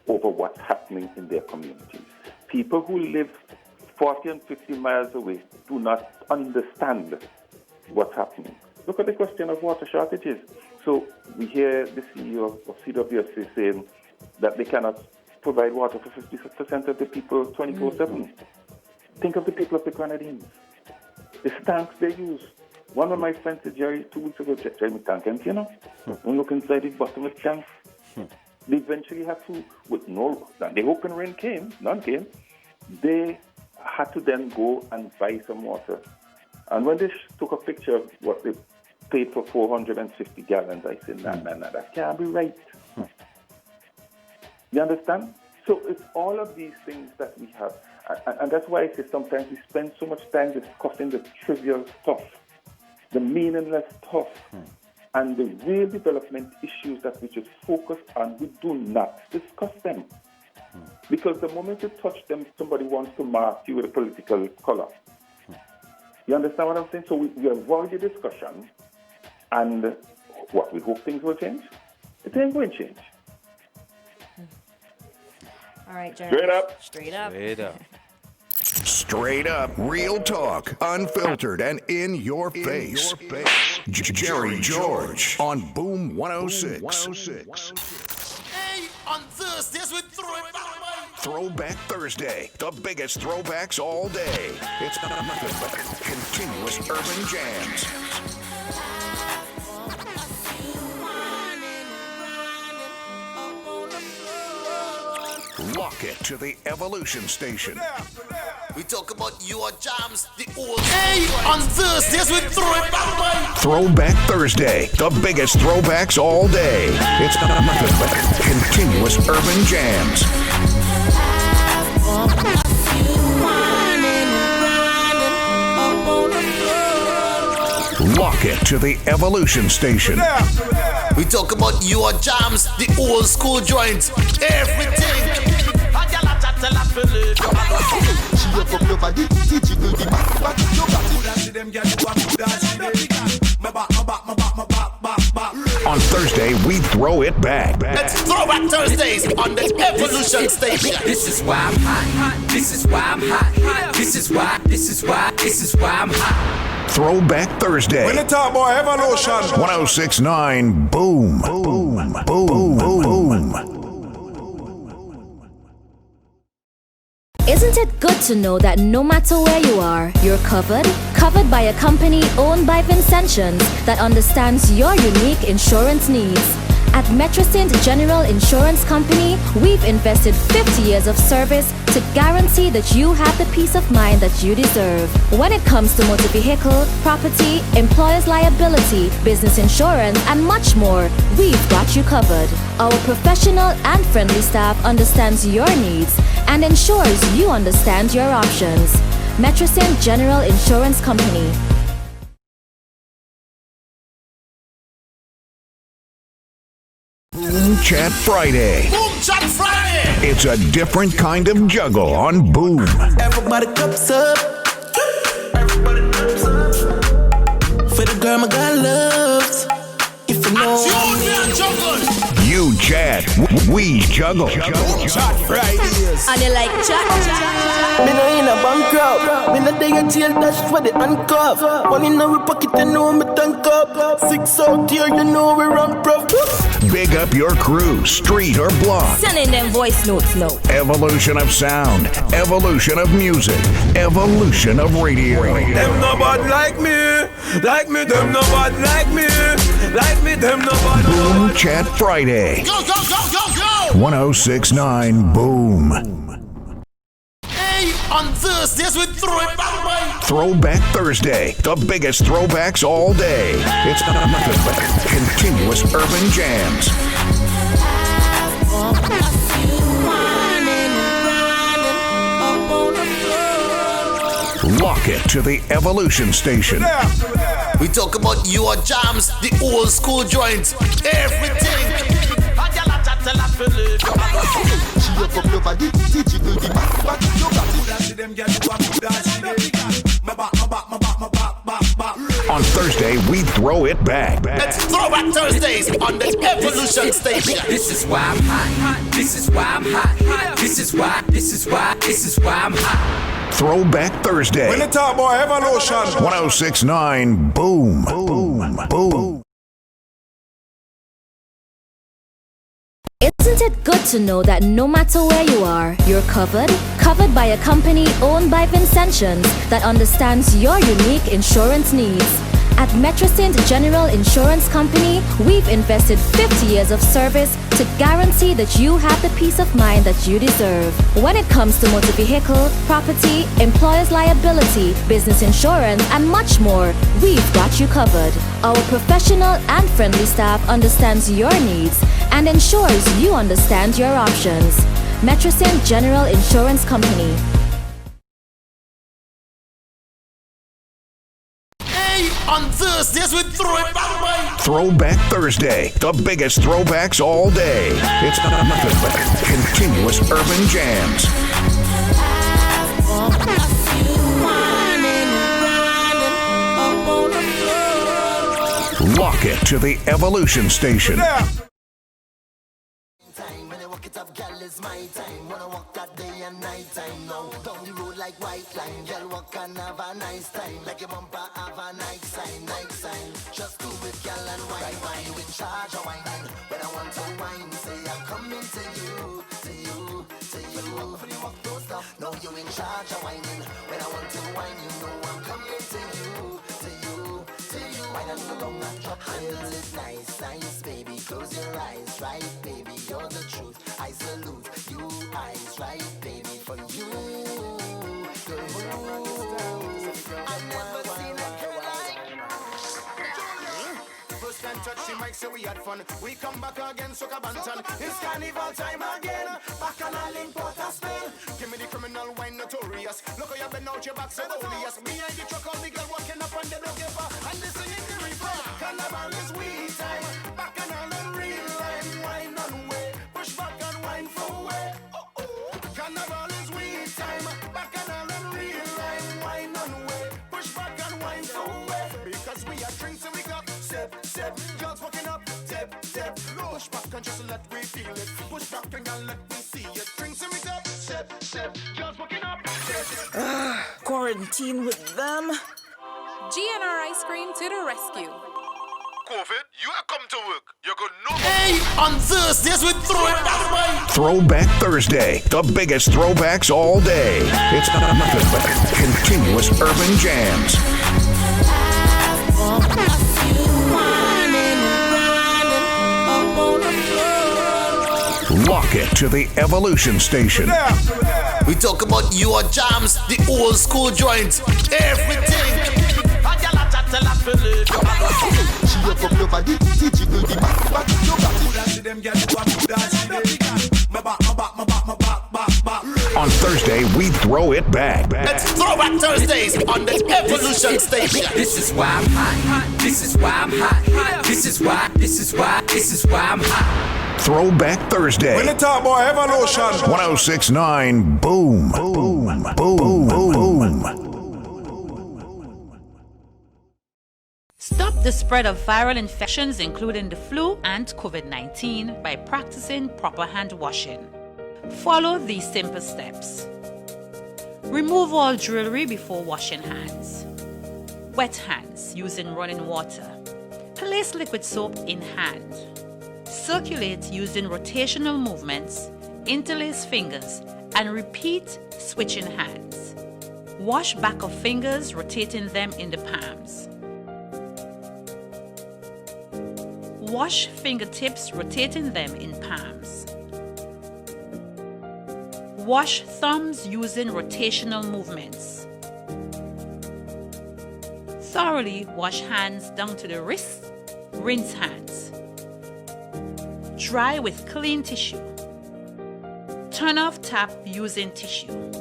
over what's happening in their communities. People who live 40 and 50 miles away do not understand what's happening. Look at the question of water shortages. So we hear the CEO of CWSC saying that they cannot provide water for 50% of the people 24/7. Think of the people of the Grenadines. The tanks they use. One of my friends said, Jerry, 2 weeks ago, Jerry, my tank empty, When look inside the bottom of the tank, they eventually had to, they hoping rain came, none came. They had to then go and buy some water. And when they took a picture of what they paid for 450 gallons, I said, nah, that can't be right. You understand? So it's all of these things that we have. And that's why I say sometimes we spend so much time discussing the trivial stuff, the meaningless stuff, and the real development issues that we just focus on, we do not discuss them. Because the moment you touch them, somebody wants to mark you with a political color. You understand what I'm saying? So we avoid the discussion, and what, we hope things will change? It ain't going to change. All right, Jerry. Straight up. Straight up. Straight up. Straight up, real talk, unfiltered and in your face. Jerry George on Boom 106. Hey, on Thursdays we throw it back, man. Throwback Thursday, the biggest throwbacks all day. It's nothing but continuous urban jams. Lock it to the Evolution Station. We talk about your jams, the old. Hey, on Thursdays we throw it back, man. Throwback Thursday, the biggest throwbacks all day. It's nothing but continuous urban jams. Lock it to the Evolution Station. We talk about your jams, the old school joints, everything. On Thursday, we throw it back. Let's Throwback Thursdays on the Evolution Station. This is why I'm hot. This is why I'm hot. This is why I'm hot. Throwback Thursday. When the top boy Evolution. 106.9 Boom. Boom. Boom. Boom. Isn't it good to know that no matter where you are, you're covered? Covered by a company owned by Vincentians that understands your unique insurance needs. At Metrosint General Insurance Company, we've invested 50 years of service to guarantee that you have the peace of mind that you deserve. When it comes to motor vehicle, property, employer's liability, business insurance, and much more, we've got you covered. Our professional and friendly staff understands your needs and ensures you understand your options. Metrosint General Insurance Company. Boom Chat Friday. Boom Chat Friday. It's a different kind of juggle on Boom. Everybody cups up. Everybody cups up. For the girl my God loves. If you know You chat, we juggle. Boom Chat Fridays. And you like chat? Me no in a bankrupt. Me no day a jail dash for the handcuff. One in our pocket, you know me tank up. 6 out here, you know we run prof. Big up your crew, street or block. Sending them voice notes now. Evolution of sound, evolution of music, evolution of radio. Them no bad like me, them no bad like me, them no bad. Boom Chat Friday. Go, go, go, go, go. 1069 Boom. Hey, on Thursdays we throw it back, boy. Throwback Thursday, the biggest throwbacks all day. It's nothing but continuous urban jams. Lock it to the Evolution Station. We talk about your jams, the old school joints, everything. On Thursday, we throw it back. It's Throwback Thursdays on the Evolution Station. This is why I'm hot. This is why I'm hot. This is why I'm hot. Throwback Thursday. When the top boy Evolution. 1069 Boom. Boom. Boom. Isn't it good to know that no matter where you are, you're covered? Covered by a company owned by Vincentians that understands your unique insurance needs. At Metrosint General Insurance Company, we've invested 50 years of service to guarantee that you have the peace of mind that you deserve. When it comes to motor vehicle, property, employer's liability, business insurance, and much more, we've got you covered. Our professional and friendly staff understands your needs and ensures you understand your options. Metrosint General Insurance Company. On Thursdays we throw it back, boy. Throwback Thursday, the biggest throwbacks all day. It's nothing but continuous urban jams. Lock it to the Evolution Station. It's my time, wanna walk that day and night time now. Down the road like white line, girl walk and have a nice time. Like a bumper have a night sign, night sign. Just do it, girl, and wine, wine. You in charge of wine. When I want to wine, say I'm coming to you, to you, to you. When you walk those stuff, no, you in charge of whining. When I want to wine, you know I'm coming to you, to you, to you. Wine and go down and drop. Handle it nice, nice, baby. Close your eyes, right, baby. You're the truth. I salute you, eyes right, baby, for you. I've never seen a girl like. First time touch the mic, so we had fun. We come back again, Soca Banton. It's carnival time again. Back on a link, port a spell. Give me the criminal wine notorious. Look how you been out your back, so odious. Behind the truck, all the girls walking up and they don't give up. And they singing the refrain. Carnival is we time. Back on a real line, wine on way. Push back and wine for way. Carnival is we time. Back on a real line, wine on way. Push back and wine for way. Because we are drinks and we got sip, sip. Girls walking up, tip, tip. Push back and just let we feel it. Push back and let me see it. Drinks and we got sip, sip. Girls walking up, tip, tip. Quarantine with them. GNR Ice Cream to the rescue. COVID, you are come to work. You're good no. Hey, on Thursdays we throw it back, boy. Throwback Thursday, the biggest throwbacks all day. It's nothing but continuous urban jams. I see you whining and grinding up on the Lock it to the Evolution Station. We talk about your jams, the old school joints, everything. On Thursday, we throw it back. It's Throwback Thursdays on the Evolution Station. This is why I'm hot. This is why I'm hot. This is why I'm hot. Throwback Thursday. When the talk about Evolution. 1069 Boom. Boom. Boom. Boom. Stop the spread of viral infections, including the flu and COVID-19, by practicing proper hand washing. Follow these simple steps. Remove all jewelry before washing hands. Wet hands using running water. Place liquid soap in hand. Circulate using rotational movements, interlace fingers, and repeat switching hands. Wash back of fingers, rotating them in the palms. Wash fingertips, rotating them in palms. Wash thumbs using rotational movements. Thoroughly wash hands down to the wrists. Rinse hands. Dry with clean tissue. Turn off tap using tissue.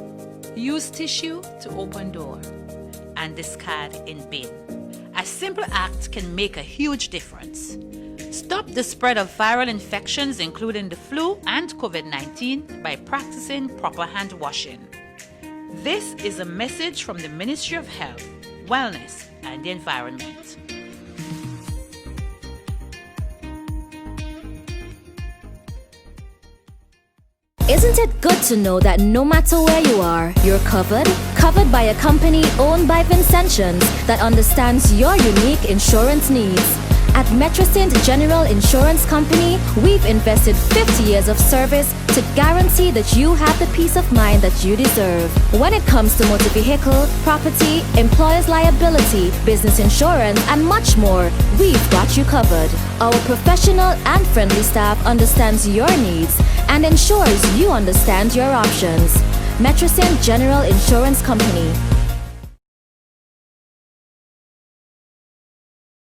Use tissue to open door and discard in bin. A simple act can make a huge difference. Stop the spread of viral infections, including the flu and COVID-19, by practicing proper hand washing. This is a message from the Ministry of Health, Wellness and the Environment. Isn't it good to know that no matter where you are, you're covered? Covered by a company owned by Vincentians that understands your unique insurance needs. At Metrosint General Insurance Company, we've invested 50 years of service to guarantee that you have the peace of mind that you deserve. When it comes to motor vehicle, property, employer's liability, business insurance, and much more, we've got you covered. Our professional and friendly staff understands your needs and ensures you understand your options. Metrosint General Insurance Company.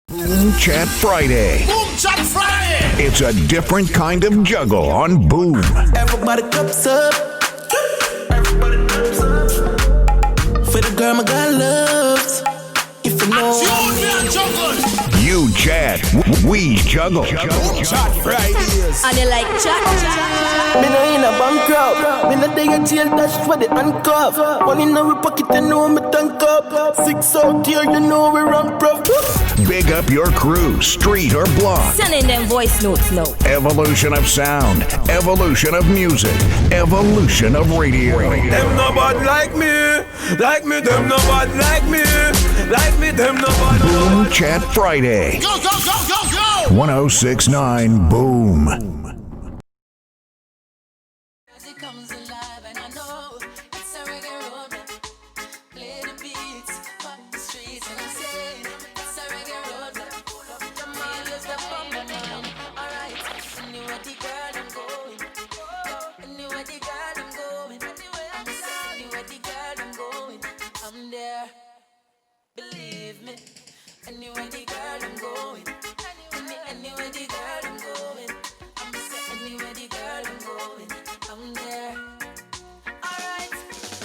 Boom Chat Friday. Boom Chat Friday. It's a different kind of juggle on Boom. Everybody cups up. Everybody cups up. For the girl my God loves. If you know You chat, we juggle. Chat Fridays. And you like chat? Me no in a bankrupt. Me no day in jail, that's where they handcuff. One in our pocket, you know me tank up. 6 out here, you know we rank prof. Big up your crew, street or block. Sending them voice notes now. Evolution of sound, evolution of music, evolution of radio. Them no bad like me, them no bad like me, them no bad. Boom Chat Friday. Go, go, go, go, go. 1069 Boom. Anywhere the girl I'm going, anywhere the girl I'm going, anywhere the girl I'm going, I'm there. Alright,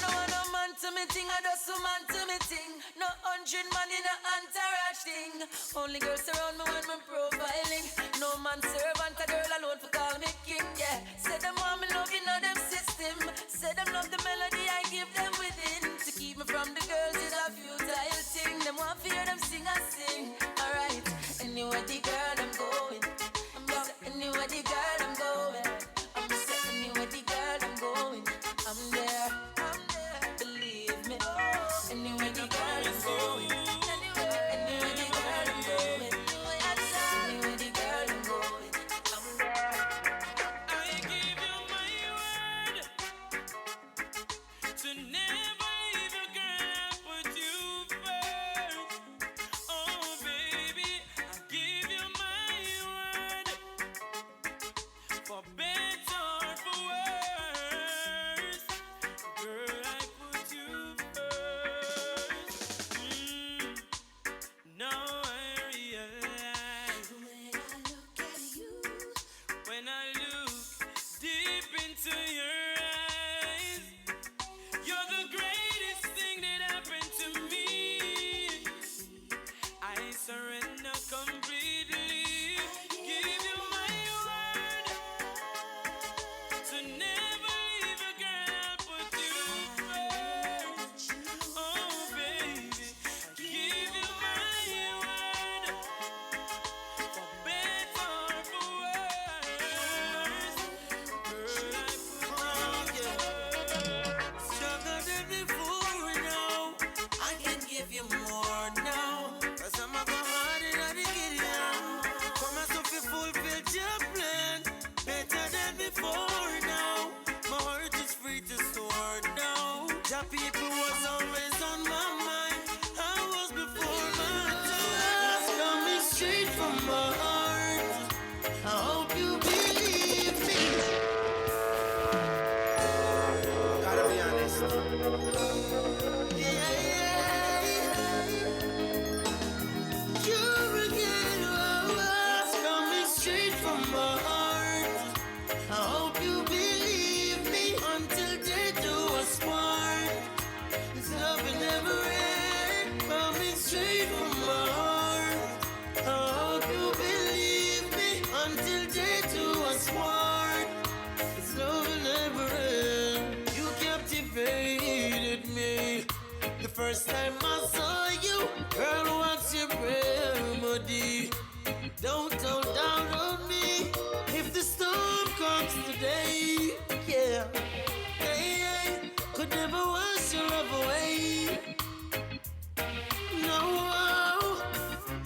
no one no man to me thing, I just a man to me thing. No 100 man in a entourage thing. Only girls surround me when I'm profiling. No man servant, a girl alone for call me king. Yeah, say them want me love in them system. Say them love the melody I give them within. To keep me from the girls is a futile thing. Them want to hear them sing and sing. Alright, anywhere the girl I'm going, anywhere the girl I'm going, anywhere the girl I'm going, I'm there. Believe me. Anywhere the girl I'm going, anywhere the girl I'm going, anywhere the girl I'm going, I'm there. I give you my word to never leave a girl put melody. Don't hold down on me if the storm comes today. Yeah, hey, could never wash your love away. No,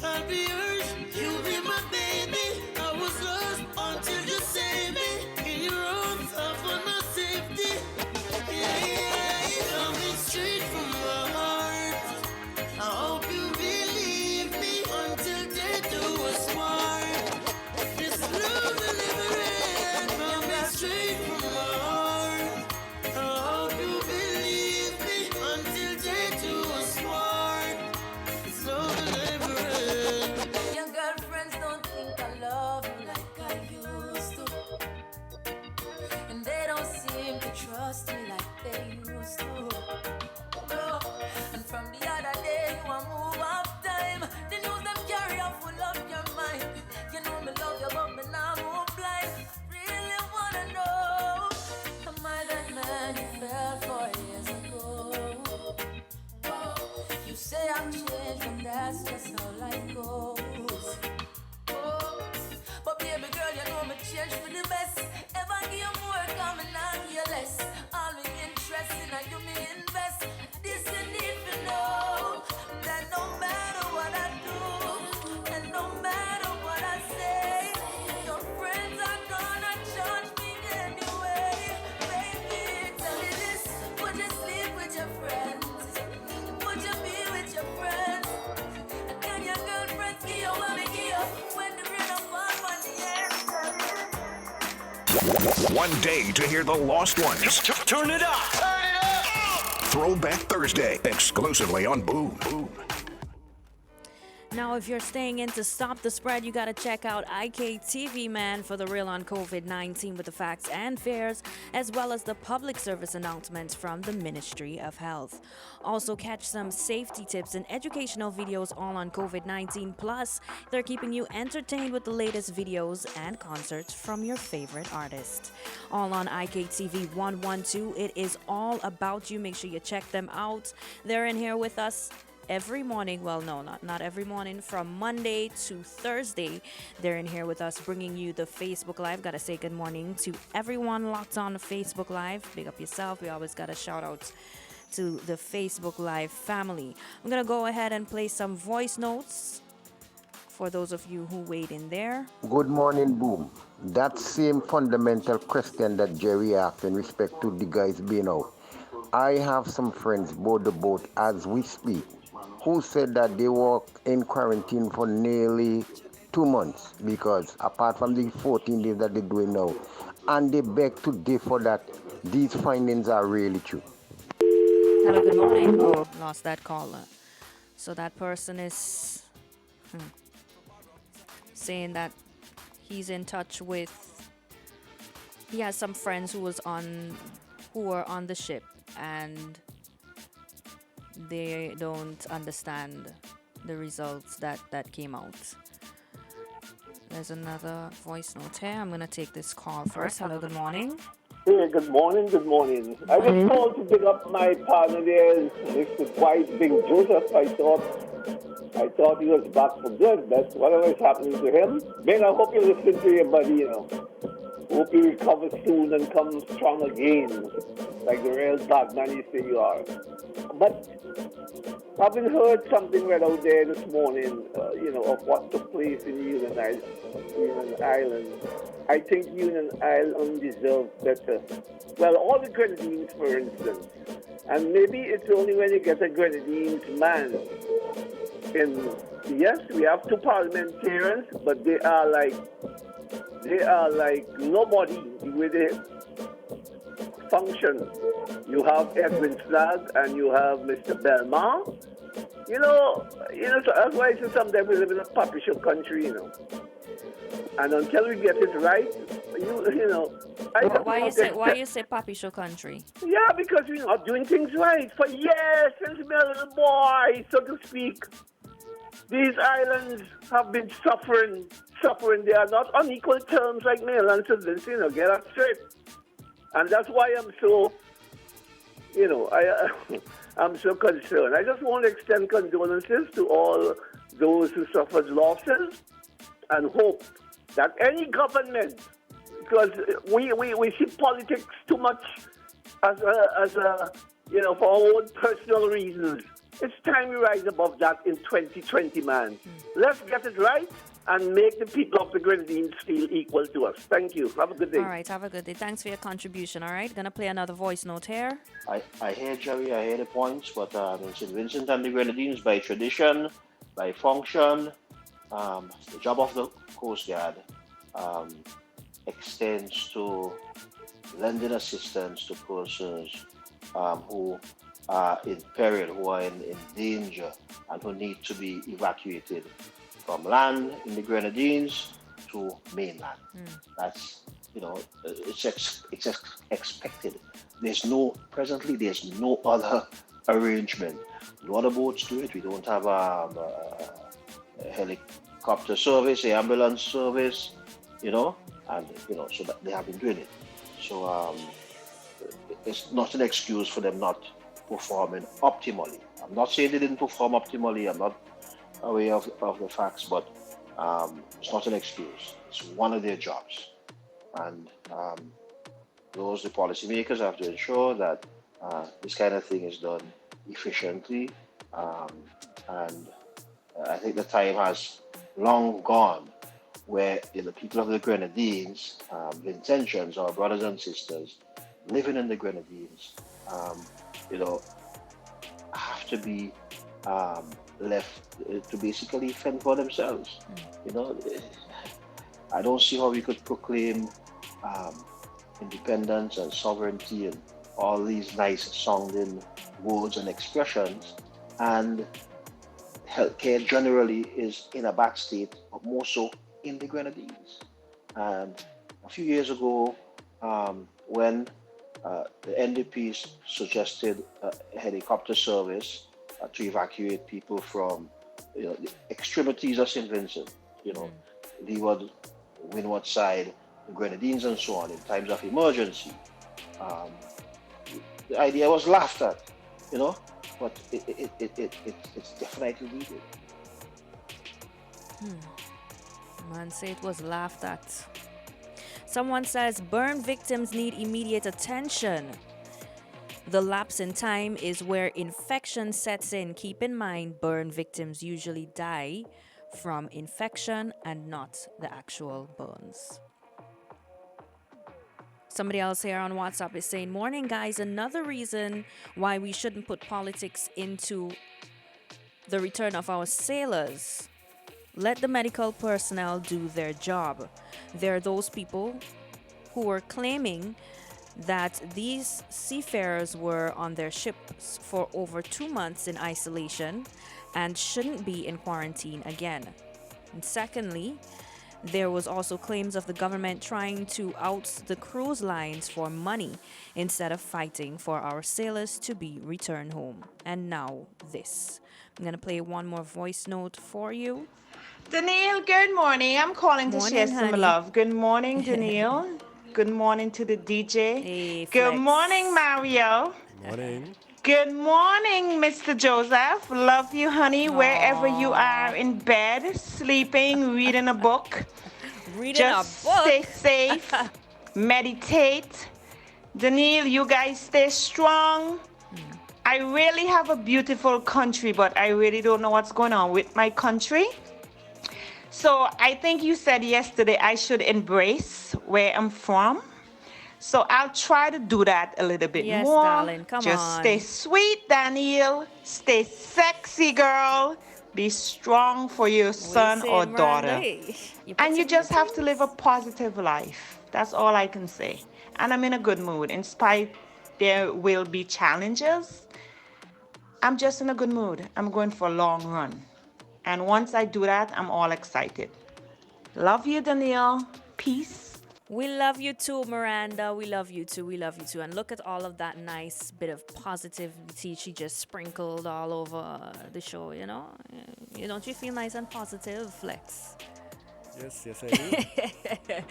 I'll be yours. You be my baby. I was lost until you saved me. In your arms, I found my safety. Yeah, coming straight from my heart. I hope you believe me until death do us part. This love deliverance coming straight from my heart. I hope you believe me until death do us part. It's love deliverance. Your girlfriends don't think I love you like I used to, and they don't seem to trust me like they used to. No. And from the other day, you a move off time. The news them carry up full of your mind. You know me love you, but me now move blind. Really wanna know, am I that man you felt 4 years ago? You say I'm changed, but that's just how life goes. But baby girl, you know me change for the best. Ever give you more, come and not give you less. All me interest in and you me invest. This you need to know, that no matter what I do, and no matter what I say, your friends are gonna judge me anyway. Baby, tell me this, would you sleep with your friends? Would you be with your friends? And can your girlfriends give you what they give you when the rain of fall on the air? One day to hear the lost ones. Turn it up. Throwback Thursday, exclusively on Boom. Now, if you're staying in to stop the spread, you gotta check out IKTV, man, for the real on COVID-19 with the facts and fears, as well as the public service announcements from the Ministry of Health. Also, catch some safety tips and educational videos all on COVID-19. Plus, they're keeping you entertained with the latest videos and concerts from your favorite artist. All on IKTV 112. It is all about you. Make sure you check them out. They're in here with us every morning. Well, no, not every morning. From Monday to Thursday, they're in here with us, bringing you the Facebook Live. Gotta say good morning to everyone locked on Facebook Live. Big up yourself. We always gotta shout out to the Facebook Live family. I'm gonna go ahead and play some voice notes for those of you who wait in there. Good morning, Boom. That same fundamental question that Jerry asked in respect to the guys being out. I have some friends board the boat as we speak who said that they were in quarantine for nearly 2 months because apart from the 14 days that they're doing now, and they beg to differ that these findings are really true. Hello, good morning. Oh, lost that caller. So that person is saying that he's in touch with, he has some friends who were on the ship, and they don't understand the results that came out. There's another voice note here. I'm gonna take this call first. Hello, good morning. Hey, good morning, good morning. I just called to pick up my partner there, Mr. White Big Joseph. I thought he was back for good. That's whatever is happening to him. Man, I hope you listen to your buddy, you know. Hope you recover soon and come strong again, like the real bad man you say you are. But having heard something right out there this morning, of what took place in Union Island, I think Union Island deserves better. Well, all the Grenadines, for instance. And maybe it's only when you get a Grenadines man. Yes, we have 2 parliamentarians, but they are like nobody with a function. You have Edwin Flagg and you have Mr. Belmar. So that's why I say sometimes we live in a puppy show country, And until we get it right, Why you say puppy show country? Yeah, because we're not doing things right for years since we were a little boy, so to speak. These islands have been suffering. They are not on equal terms like mainland citizens, get that straight. And that's why I'm so, I'm so concerned. I just want to extend condolences to all those who suffered losses and hope that any government, because we see politics too much as a for our own personal reasons. It's time we rise above that in 2020, man. Let's get it right and make the people of the Grenadines feel equal to us. Thank you. Have a good day. All right, have a good day. Thanks for your contribution. All right, gonna play another voice note here. I hear Jerry, I hear the points, but in St. Vincent and the Grenadines, by tradition, by function, the job of the Coast Guard extends to lending assistance to persons who are in peril, who are in danger, and who need to be evacuated from land in the Grenadines to mainland. That's, it's expected. Presently there's no other arrangement. No other boats do it. We don't have a helicopter service, a ambulance service, so that they have been doing it. So it's not an excuse for them not performing optimally. I'm not saying they didn't perform optimally. I'm not aware of the facts, but it's not an excuse. It's one of their jobs. And the policymakers have to ensure that this kind of thing is done efficiently. And I think the time has long gone where the people of the Grenadines, Vincentians, our brothers and sisters living in the Grenadines, have to be left to basically fend for themselves. I don't see how we could proclaim independence and sovereignty and all these nice sounding words and expressions, and healthcare generally is in a bad state, but more so in the Grenadines. And a few years ago, when the NDP suggested a helicopter service to evacuate people from the extremities of St. Vincent, leeward, windward side, the Grenadines and so on, in times of emergency. The idea was laughed at, but it's definitely needed. Man say it was laughed at. Someone says burn victims need immediate attention. The lapse in time is where infection sets in. Keep in mind, burn victims usually die from infection and not the actual burns. Somebody else here on WhatsApp is saying, morning guys, another reason why we shouldn't put politics into the return of our sailors. Let the medical personnel do their job. There are those people who were claiming that these seafarers were on their ships for over 2 months in isolation and shouldn't be in quarantine again. And secondly, there was also claims of the government trying to out the cruise lines for money instead of fighting for our sailors to be returned home. And now this. I'm going to play one more voice note for you. Danielle, good morning. I'm calling to share some honey. love. Good morning, Danielle. Good morning to the DJ. Hey, good Flex. morning, Mario. Morning. Good morning, Mr. Joseph. Love you, honey, wherever you are in bed, sleeping, reading a book. Just stay safe, meditate. Danielle, you guys stay strong. I really have a beautiful country, but I really don't know what's going on with my country. So I think you said yesterday I should embrace where I'm from. So I'll try to do that a little bit Yes, more. darling, come Just on. stay sweet, Danielle. Stay sexy, girl. Be strong for your son or daughter. And you just have to live a positive life. That's all I can say. And I'm in a good mood. In spite there will be challenges, I'm just in a good mood. I'm going for a long run. And once I do that, I'm all excited. Love you, Danielle. Peace. We love you too, Miranda. We love you too. We love you too. And look at all of that nice bit of positivity she just sprinkled all over the show, Don't you feel nice and positive, Flex? Yes, yes, I do.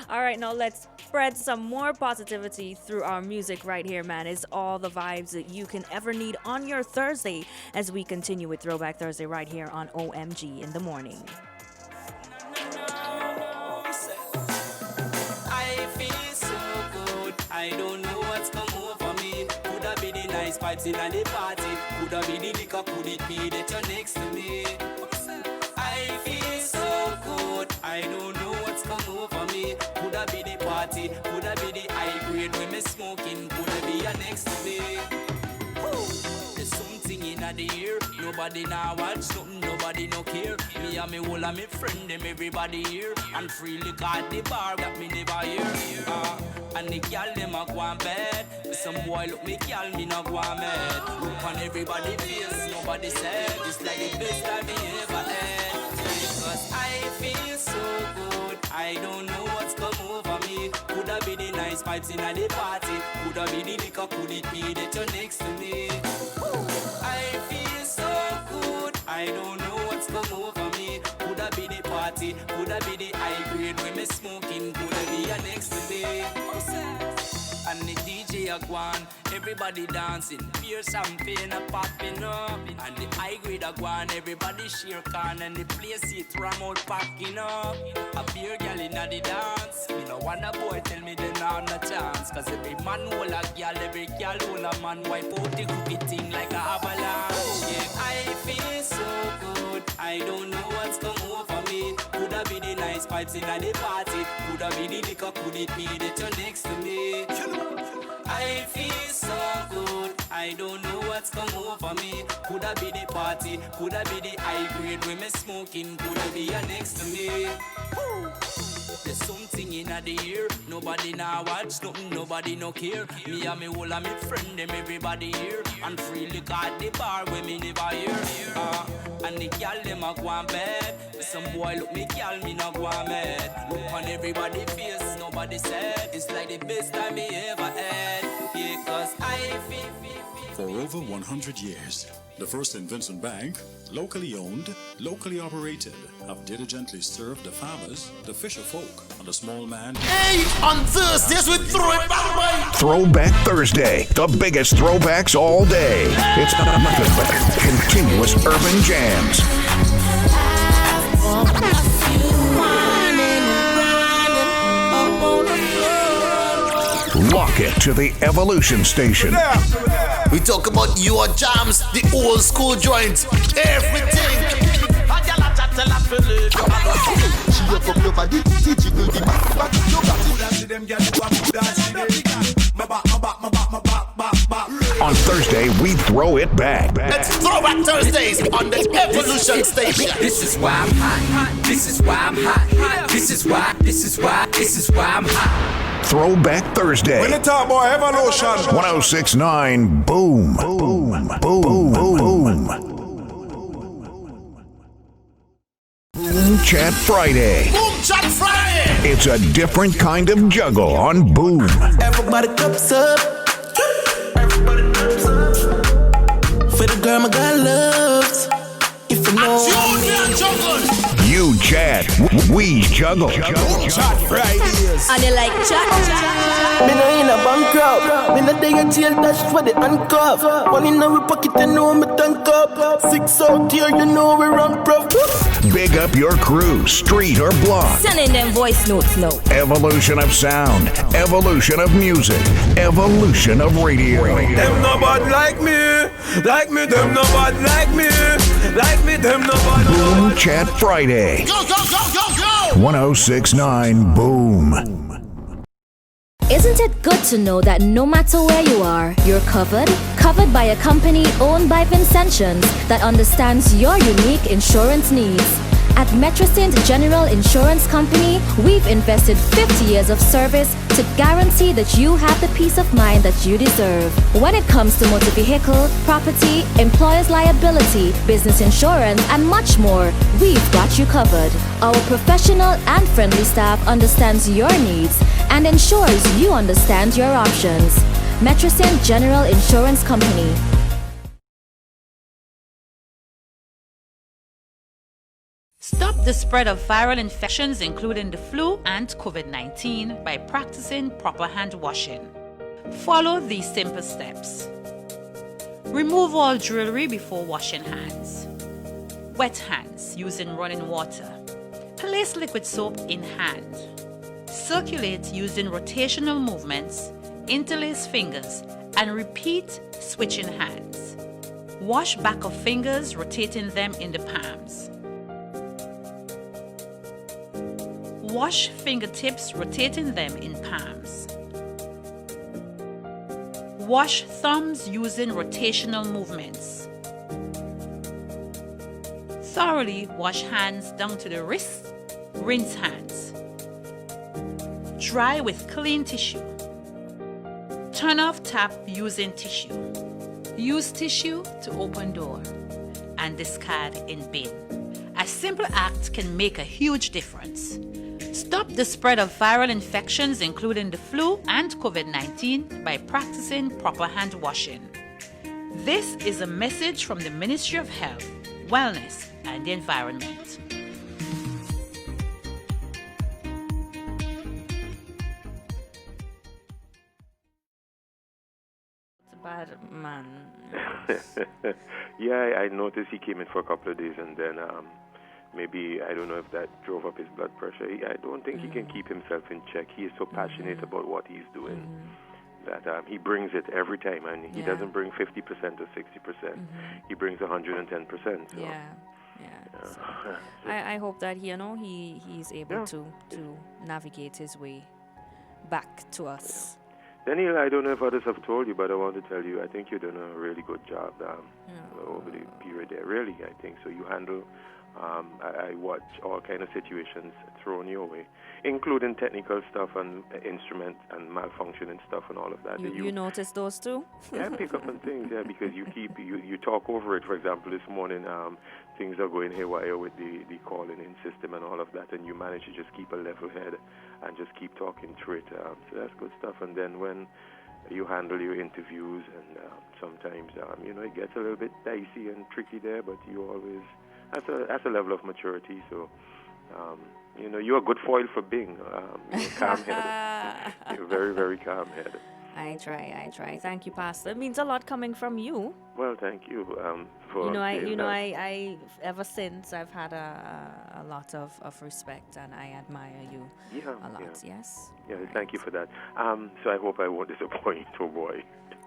All right, now let's spread some more positivity through our music right here, man. It's all the vibes that you can ever need on your Thursday as we continue with Throwback Thursday right here on OMG in the morning. I feel so good. I don't know what's come over me. Could have be the nice vibes in the party. Could have be the liquor. Could it be that you're next to me? I feel so good. I don't know what's come over me. Could have be the party. Could have be the high grade when me smoking. Could have be you next to me. There's something in the air. Nobody now watch something. Nobody no care. Me and me whole and me friend them everybody here. And freely got the bar that me never hear. And the girl them a go on bed. Some boy look me girl me not go on bed. Look on everybody face. Nobody said it's like the best time me ever had. Because I feel so good. I don't know what's come over me. Could have be the nice vibes in the party. Could have be the liquor. Could it be that you're next to me? I feel so good. I don't know what's come over me. Could have be the party. Could have be the high grade when me smoking. Could have be you next to me? And the DJ a gone, everybody dancing, beer champagne a popping up. And the high grade a gone, everybody share can, and the place it ram out packing up. A beer girl in the dance, me no want a boy tell me they not no chance. Cause every man hold a girl, every girl hold a man, wipe out the cookie thing like a avalanche. Yeah, I feel so good, I don't know what's come over me. Could have be the nice vibes in the party, could have be the liquor, could it be that you're next to me? I feel so good. I don't know what's come over me. Could have be the party, could have be the high grade when me smoking, could have be you next to me. There's something in the air. Nobody now watch nothing, nobody no care. Me and me whole and me friend them everybody here. And freely got the bar when me never hear. And the girl them a go on bed. Some boy look me girl me not go on bed. Look on everybody face, nobody said it's like the best time me ever had. Yeah, cause I feel. For over 100 years, the First and Vincent Bank, locally owned, locally operated, have diligently served the farmers, the fisher folk, and the small man. Hey, on Thursdays we throw it back, boy. Throwback Thursday, the biggest throwbacks all day. It's nothing but continuous urban jams. Lock it to the Evolution Station. We talk about your jams, the old school joints, everything. On Thursday, we throw it back. Let's Throwback Thursdays on the Evolution Station. This is why I'm hot. This is why I'm hot. This is why I'm hot. Throwback Thursday. When the top boy Evolution. 1069 Boom. Boom. Boom. Boom. Boom Chat Friday. Boom Chat Friday. It's a different kind of juggle on Boom. Everybody cups up. Everybody cups up. For the girl my God loves. If you know You chat, we juggle. Chat Fridays. And you like chat? Me no in a bankrupt. Me no day a jail dash for the handcuff. One in our pocket, you know me tank up. 6 out here, you know we run prof. Big up your crew, street or block. Send in them voice notes now. Evolution of sound, evolution of music, evolution of radio. Them no bad like me, them no bad like me, them no bad. Boom Chat Friday. Go, go, go, go, go. 1069 Boom. Isn't it good to know that no matter where you are, you're covered? Covered by a company owned by Vincentians that understands your unique insurance needs. At Metrosint General Insurance Company, we've invested 50 years of service to guarantee that you have the peace of mind that you deserve. When it comes to motor vehicle, property, employer's liability, business insurance, and much more, we've got you covered. Our professional and friendly staff understands your needs and ensures you understand your options. Metrosint General Insurance Company. Stop the spread of viral infections, including the flu and COVID-19, by practicing proper hand washing. Follow these simple steps. Remove all jewelry before washing hands. Wet hands using running water. Place liquid soap in hand. Circulate using rotational movements, interlace fingers, and repeat switching hands. Wash back of fingers, rotating them in the palms. Wash fingertips, rotating them in palms. Wash thumbs using rotational movements. Thoroughly wash hands down to the wrists. Rinse hands. Dry with clean tissue. Turn off tap using tissue. Use tissue to open door and discard in bin. A simple act can make a huge difference. Stop the spread of viral infections, including the flu and COVID-19, by practicing proper hand washing. This is a message from the Ministry of Health, Wellness, and the Environment. Bad man. Yeah, I noticed he came in for a couple of days, and then maybe, I don't know if that drove up his blood pressure. I don't think he can keep himself in check. He is so passionate about what he's doing that he brings it every time, and he doesn't bring 50% or 60%. He brings 110%. So. Yeah. So I hope that he's able to navigate his way back to us. Daniel, I don't know if others have told you, but I want to tell you, I think you've done a really good job over the period there. Really, I think so. You handle, I watch all kind of situations thrown your way, including technical stuff and instrument and malfunctioning stuff and all of that. You notice those too? Yeah, pick up on things, because you talk over it. For example, this morning, things are going haywire with the calling in system and all of that, and you manage to just keep a level head and just keep talking through it. So that's good stuff. And then when you handle your interviews, and sometimes, it gets a little bit dicey and tricky there, but you always, that's a level of maturity. So, you're a good foil for Bing. You're calm-headed. You're very, very calm-headed. I try. Thank you, Pastor. It means a lot coming from you. Well, thank you. For I ever since I've had a lot of respect, and I admire you a lot. Yes. Yeah, thank you for that. So I hope I won't disappoint, oh boy.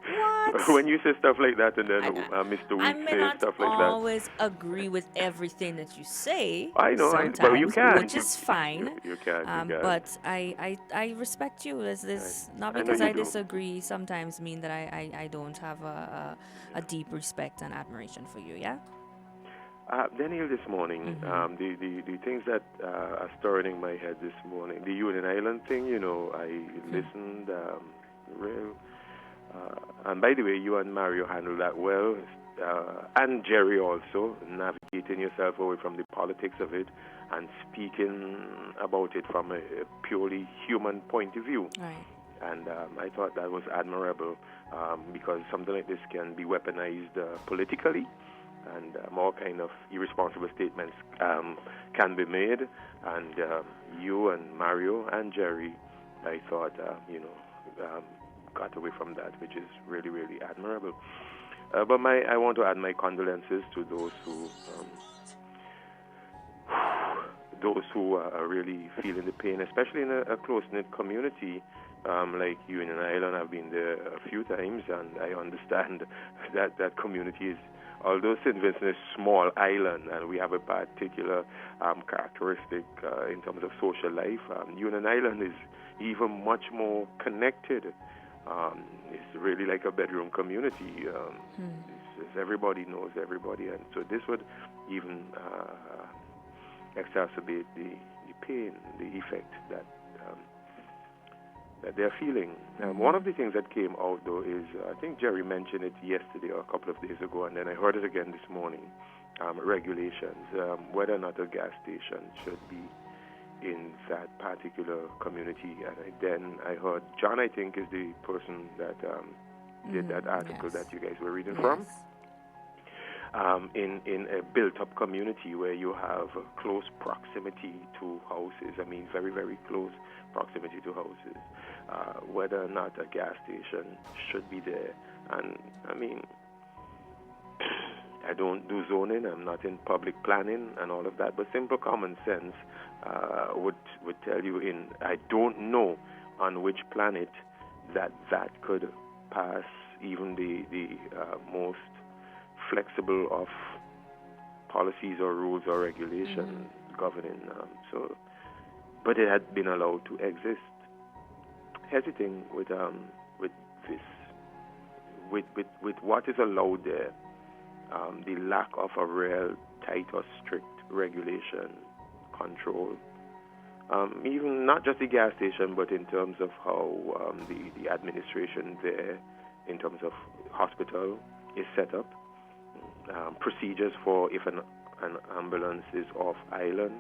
What? When you say stuff like that, and then Mr. Week says stuff like that. I may not always agree with everything that you say. I know, but you can, which is fine. You can. But I respect you. There's not because I disagree. Sometimes mean that I don't have a deep respect and admiration for you. Yeah. Daniel, this morning, the things that are stirring in my head this morning, the Union Island thing. I listened. And by the way, you and Mario handled that well, and Jerry also, navigating yourself away from the politics of it and speaking about it from a purely human point of view. Right. And I thought that was admirable, because something like this can be weaponized politically, and more kind of irresponsible statements can be made. And you and Mario and Jerry, I thought, got away from that, which is really, really admirable. But I want to add my condolences to those who are really feeling the pain, especially in a close-knit community like Union Island. I've been there a few times, and I understand that community is, although St. Vincent is a small island, and we have a particular characteristic in terms of social life, Union Island is even much more connected. It's really like a bedroom community. Everybody knows everybody, and so this would even exacerbate the pain, the effect that they're feeling. One of the things that came out, though, is I think Jerry mentioned it yesterday or a couple of days ago, and then I heard it again this morning, regulations, whether or not a gas station should be in that particular community. And then I heard John, I think, is the person that did that article that you guys were reading from. in a built-up community where you have close proximity to houses. I mean, very, very close proximity to houses. Whether or not a gas station should be there. And, I mean, I don't do zoning. I'm not in public planning and all of that. But simple common sense would tell you I don't know on which planet that could pass even the most flexible of policies or rules or regulations governing. But it had been allowed to exist. Hesitating with this, with what is allowed there, the lack of a real tight or strict regulation control. Even not just the gas station, but in terms of how the administration there, in terms of hospital, is set up. Procedures for if an ambulance is off island.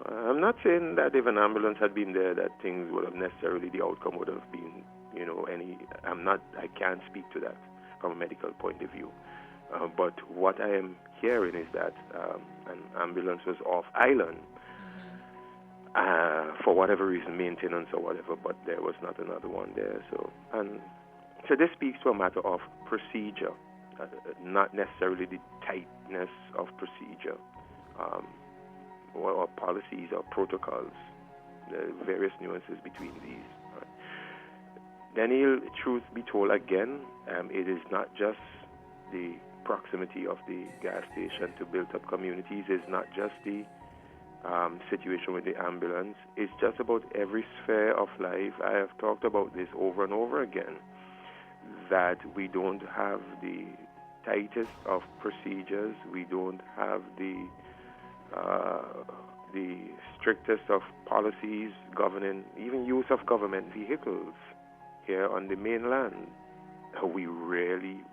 I'm not saying that if an ambulance had been there, that things would have necessarily, the outcome would have been, I can't speak to that from a medical point of view. But what I am hearing is that an ambulance was off island for whatever reason, maintenance or whatever, but there was not another one there. So this speaks to a matter of procedure. Not necessarily the tightness of procedure or policies or protocols, the various nuances between these. Right. Daniel, truth be told again, it is not just the proximity of the gas station to built-up communities, it's not just the situation with the ambulance, it's just about every sphere of life. I have talked about this over and over again, that we don't have the tightest of procedures, we don't have the strictest of policies governing even use of government vehicles here on the mainland. We really,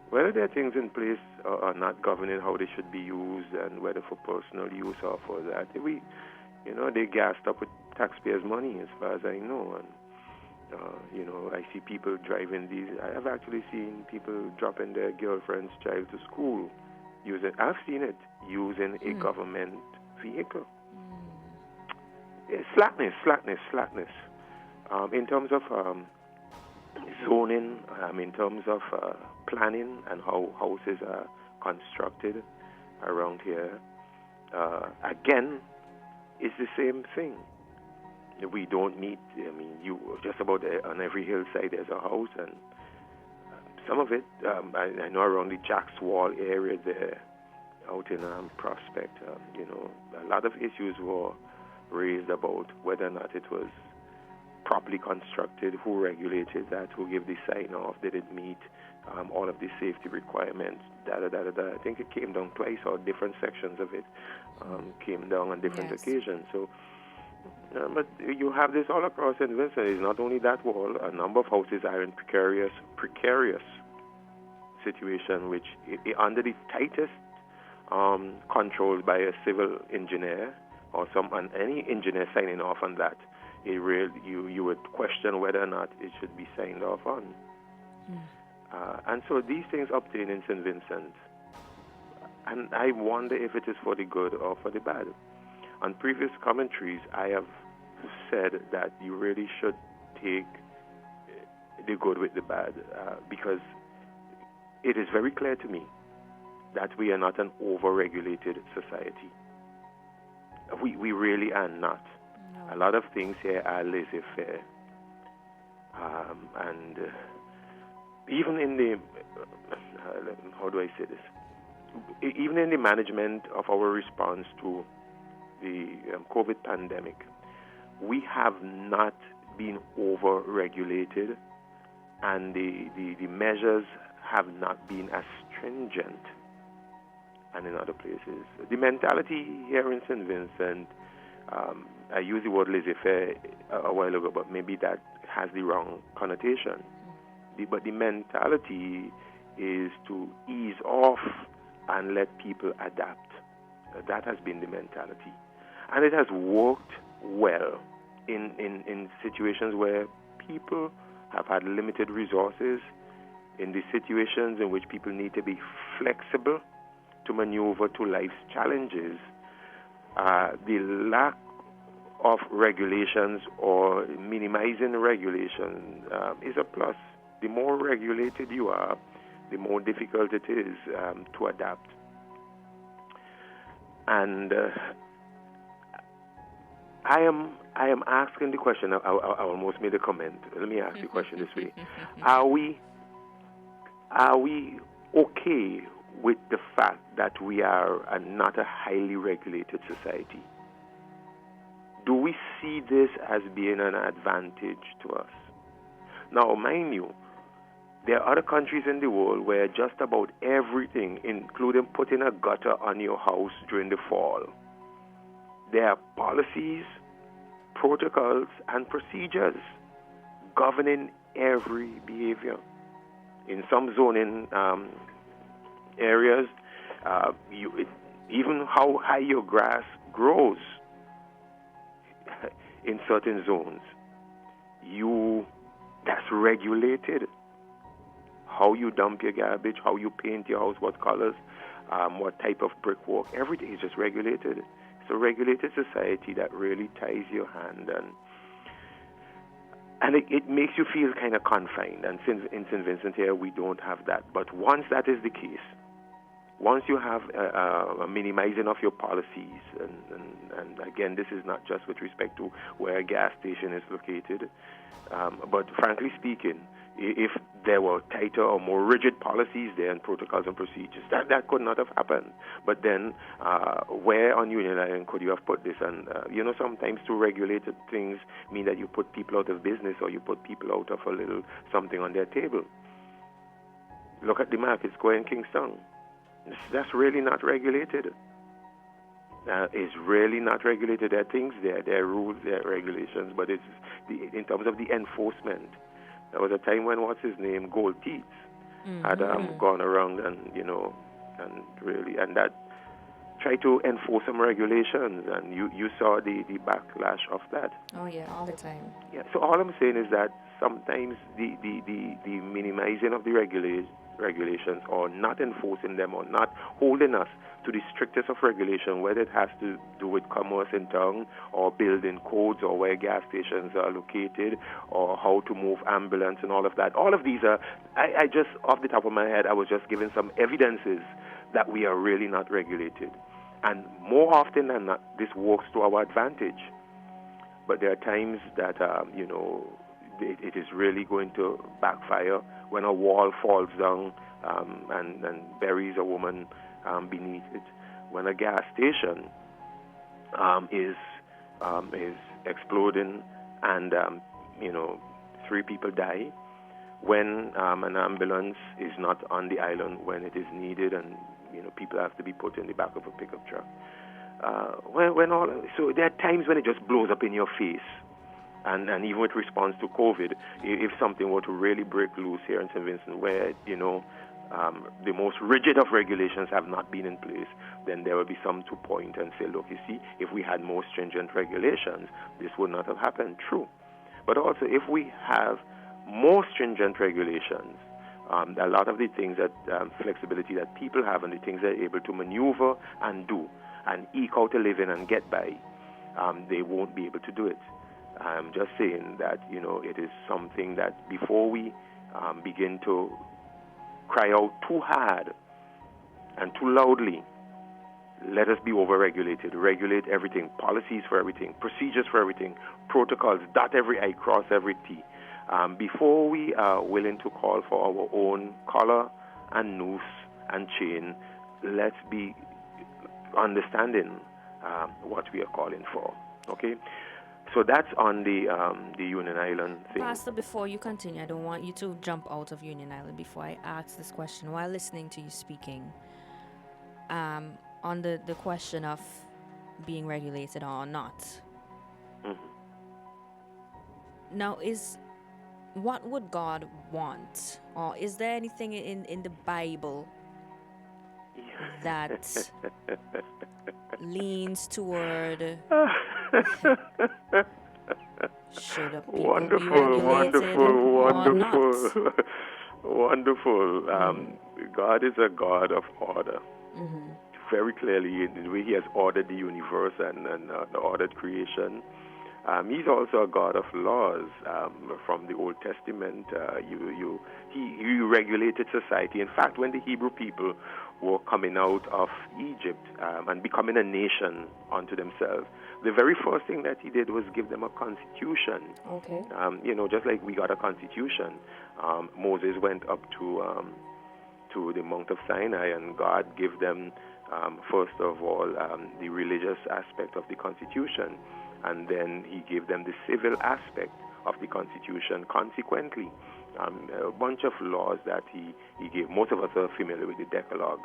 whether there are things in place or not governing how they should be used, and whether for personal use or for that, they gassed up with taxpayers' money, as far as I know. And I see people driving these. I have actually seen people dropping their girlfriend's child to school I've seen it using a government vehicle. Slackness. In terms of zoning, in terms of planning and how houses are constructed around here, again, it's the same thing. We don't need, you just about on every hillside there's a house, and some of it, I know around the Jacks Wall area there, out in Prospect, a lot of issues were raised about whether or not it was properly constructed, who regulated that, who gave the sign-off, did it meet all of the safety requirements, I think it came down twice, or different sections of it came down on different occasions. So, but you have this all across St. Vincent. It's not only that wall. A number of houses are in precarious situation, which under the tightest controlled by a civil engineer or any engineer signing off on that, you would question whether or not it should be signed off on. And so these things obtain in St. Vincent, and I wonder if it is for the good or for the bad. On previous commentaries, I have said that you really should take the good with the bad, because it is very clear to me that we are not an over-regulated society. We really are not. No. A lot of things here are laissez-faire. And even in the, how do I say this? Even in the management of our response to the COVID pandemic, we have not been over-regulated, and the measures have not been as stringent and in other places. The mentality here in St. Vincent, I used the word laissez-faire a while ago, but maybe that has the wrong connotation. But the mentality is to ease off and let people adapt. That has been the mentality. And it has worked well in situations where people have had limited resources. in the situations in which people need to be flexible to maneuver to life's challenges, the lack of regulations or minimizing regulation is a plus. The more regulated you are, the more difficult it is to adapt. And I am asking the question. I almost made a comment. Let me ask the question this way: Are we okay with the fact that we are not a highly regulated society? Do we see this as being an advantage to us? Now, mind you, there are other countries in the world where just about everything, including putting a gutter on your house during the fall, there are policies, protocols, and procedures governing every behavior. In some zoning areas, even how high your grass grows in certain zones, that's regulated. How you dump your garbage, how you paint your house, what colors, what type of brickwork, everything is just regulated. It's a regulated society that really ties your hand, and it makes you feel kind of confined. And in St. Vincent here, we don't have that. But once that is the case, once you have a minimizing of your policies, and again, this is not just with respect to where a gas station is located, but frankly speaking, if there were tighter or more rigid policies there and protocols and procedures, that could not have happened. But then, where on Union Island could you have put this? And, sometimes to regulated things mean that you put people out of business or you put people out of a little something on their table. Look at the Market Square in Kingston. That's really not regulated. It's really not regulated. There are things there are rules, there are regulations, but it's in terms of the enforcement. There was a time when, Gold Teeth had gone around and that tried to enforce some regulations, and you saw the backlash of that. Oh yeah, all the time. Yeah. So all I'm saying is that sometimes the minimizing of the regulations, or not enforcing them, or not holding us to the strictest of regulation, whether it has to do with commerce in town, or building codes, or where gas stations are located, or how to move ambulance and all of that. All of these are, I just, off the top of my head, I was just giving some evidences that we are really not regulated. And more often than not, this works to our advantage. But there are times that, it is really going to backfire when a wall falls down and buries a woman beneath it. When a gas station is exploding and 3 people die. When an ambulance is not on the island when it is needed, and people have to be put in the back of a pickup truck. So there are times when it just blows up in your face. And even with response to COVID, if something were to really break loose here in St. Vincent, where the most rigid of regulations have not been in place, then there will be some to point and say, look, you see, if we had more stringent regulations, this would not have happened. True. But also, if we have more stringent regulations, a lot of the things that flexibility that people have and the things they're able to maneuver and do and eke out a living and get by, they won't be able to do it. I'm just saying that, it is something that before we begin to cry out too hard and too loudly, let us be over-regulated. Regulate everything, policies for everything, procedures for everything, protocols, dot every I, cross every T. Before we are willing to call for our own collar and noose and chain, let's be understanding what we are calling for. Okay? So that's on the Union Island thing. Pastor, before you continue, I don't want you to jump out of Union Island before I ask this question. While listening to you speaking, on the question of being regulated or not. Mm-hmm. Now, what would God want? Or is there anything in the Bible that leans toward should a people be regulated or not? Wonderful. God is a God of order. Very clearly, in the way He has ordered the universe and the ordered creation. He's also a God of laws. From the Old Testament, He regulated society. In fact, when the Hebrew people were coming out of Egypt and becoming a nation unto themselves, the very first thing that He did was give them a constitution. Okay. Just like we got a constitution, Moses went up to the Mount of Sinai, and God gave them, first of all, the religious aspect of the constitution. And then He gave them the civil aspect of the Constitution. Consequently, a bunch of laws that He gave. Most of us are familiar with the Decalogue,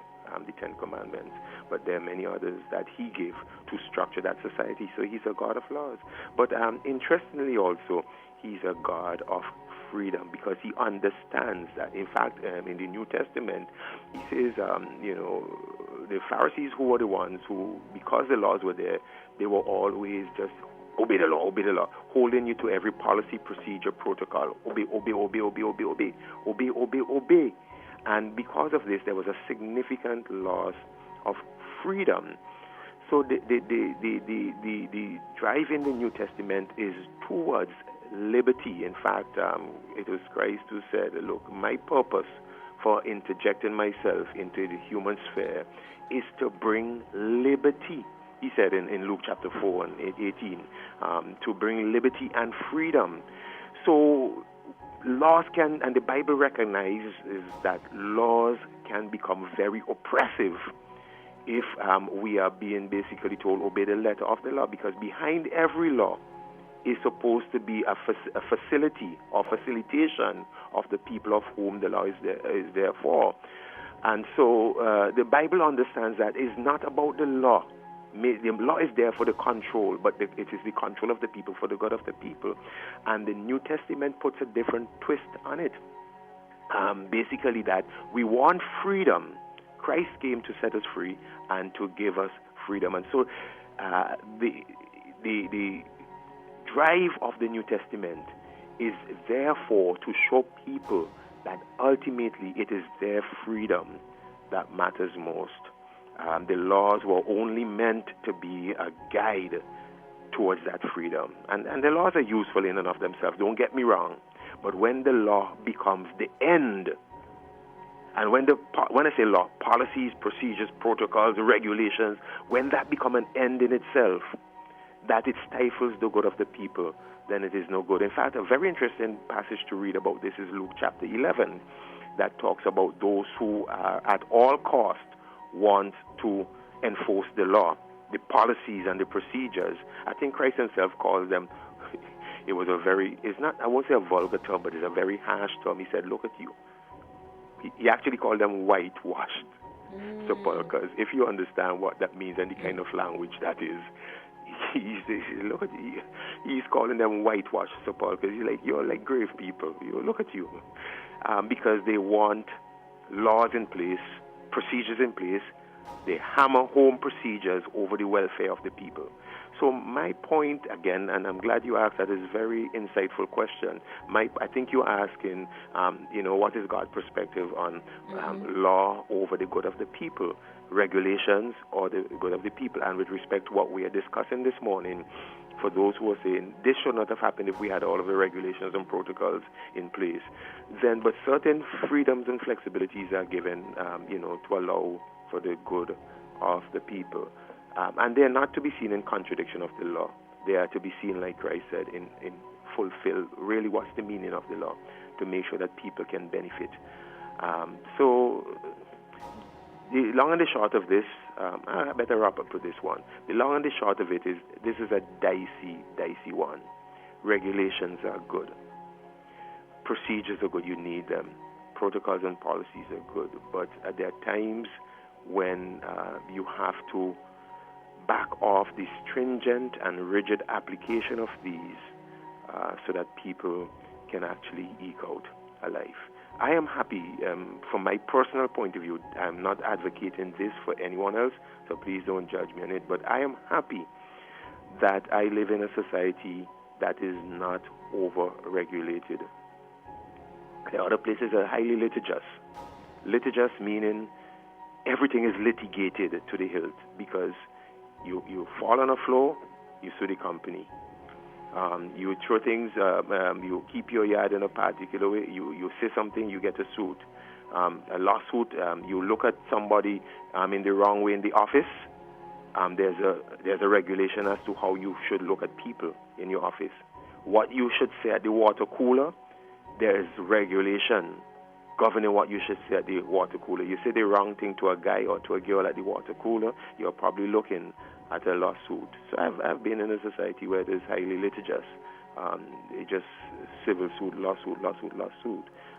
the Ten Commandments, but there are many others that He gave to structure that society. So He's a God of laws. But interestingly also, He's a God of freedom, because He understands that. In fact, in the New Testament, He says, the Pharisees, who were the ones who, because the laws were there, they were always just obey the law, holding you to every policy, procedure, protocol. Obey. And because of this, there was a significant loss of freedom. So the drive in the New Testament is towards liberty. In fact, it was Christ who said, look, my purpose for interjecting myself into the human sphere is to bring liberty. He said in Luke chapter 4 and 18, to bring liberty and freedom. So laws can, and the Bible recognizes that laws can become very oppressive if we are being basically told obey the letter of the law, because behind every law is supposed to be a facility or facilitation of the people of whom the law is there for. And so the Bible understands that it's not about the law. The law is there for the control, but it is the control of the people for the good of the people. And the New Testament puts a different twist on it. Basically that we want freedom. Christ came to set us free and to give us freedom. And so the drive of the New Testament is therefore to show people that ultimately it is their freedom that matters most. The laws were only meant to be a guide towards that freedom. And the laws are useful in and of themselves, don't get me wrong. But when the law becomes the end, and when I say law, policies, procedures, protocols, regulations, when that become an end in itself, that it stifles the good of the people, then it is no good. In fact, a very interesting passage to read about this is Luke chapter 11, that talks about those who at all cost want to enforce the law, the policies and the procedures. I think Christ himself calls them, it was it's not, I won't say a vulgar term, but it's a very harsh term. He said, look at you. He actually called them whitewashed sepulchres. If you understand what that means and the kind of language that is, he's calling them whitewashed sepulchres. He's like, you're like grave people. Look at you. Because they want laws in place, procedures in place. They hammer home procedures over the welfare of the people. So my point, again, and I'm glad you asked that, is a very insightful question. I think you're asking, what is God's perspective on law over the good of the people, regulations or the good of the people? And with respect to what we are discussing this morning, for those who are saying this should not have happened if we had all of the regulations and protocols in place, but certain freedoms and flexibilities are given, to allow for the good of the people. And they're not to be seen in contradiction of the law. They are to be seen, like Christ said, in fulfill really what's the meaning of the law, to make sure that people can benefit. So the long and the short of this, I better wrap up to this one. The long and the short of it is, this is a dicey one. Regulations are good. Procedures are good. You need them. Protocols and policies are good. But there are times when you have to back off the stringent and rigid application of these so that people can actually eke out a life. I am happy, from my personal point of view, I'm not advocating this for anyone else, so please don't judge me on it, but I am happy that I live in a society that is not over-regulated. There are other places that are highly litigious. Litigious meaning everything is litigated to the hilt because you fall on the floor, you sue the company. You throw things, you keep your yard in a particular way, you say something, you get a suit. A lawsuit, you look at somebody in the wrong way in the office, there's a regulation as to how you should look at people in your office. What you should say at the water cooler, there's regulation governing what you should say at the water cooler. You say the wrong thing to a guy or to a girl at the water cooler, you're probably looking at a lawsuit. So I've been in a society where it is highly litigious. It just civil suit, lawsuit.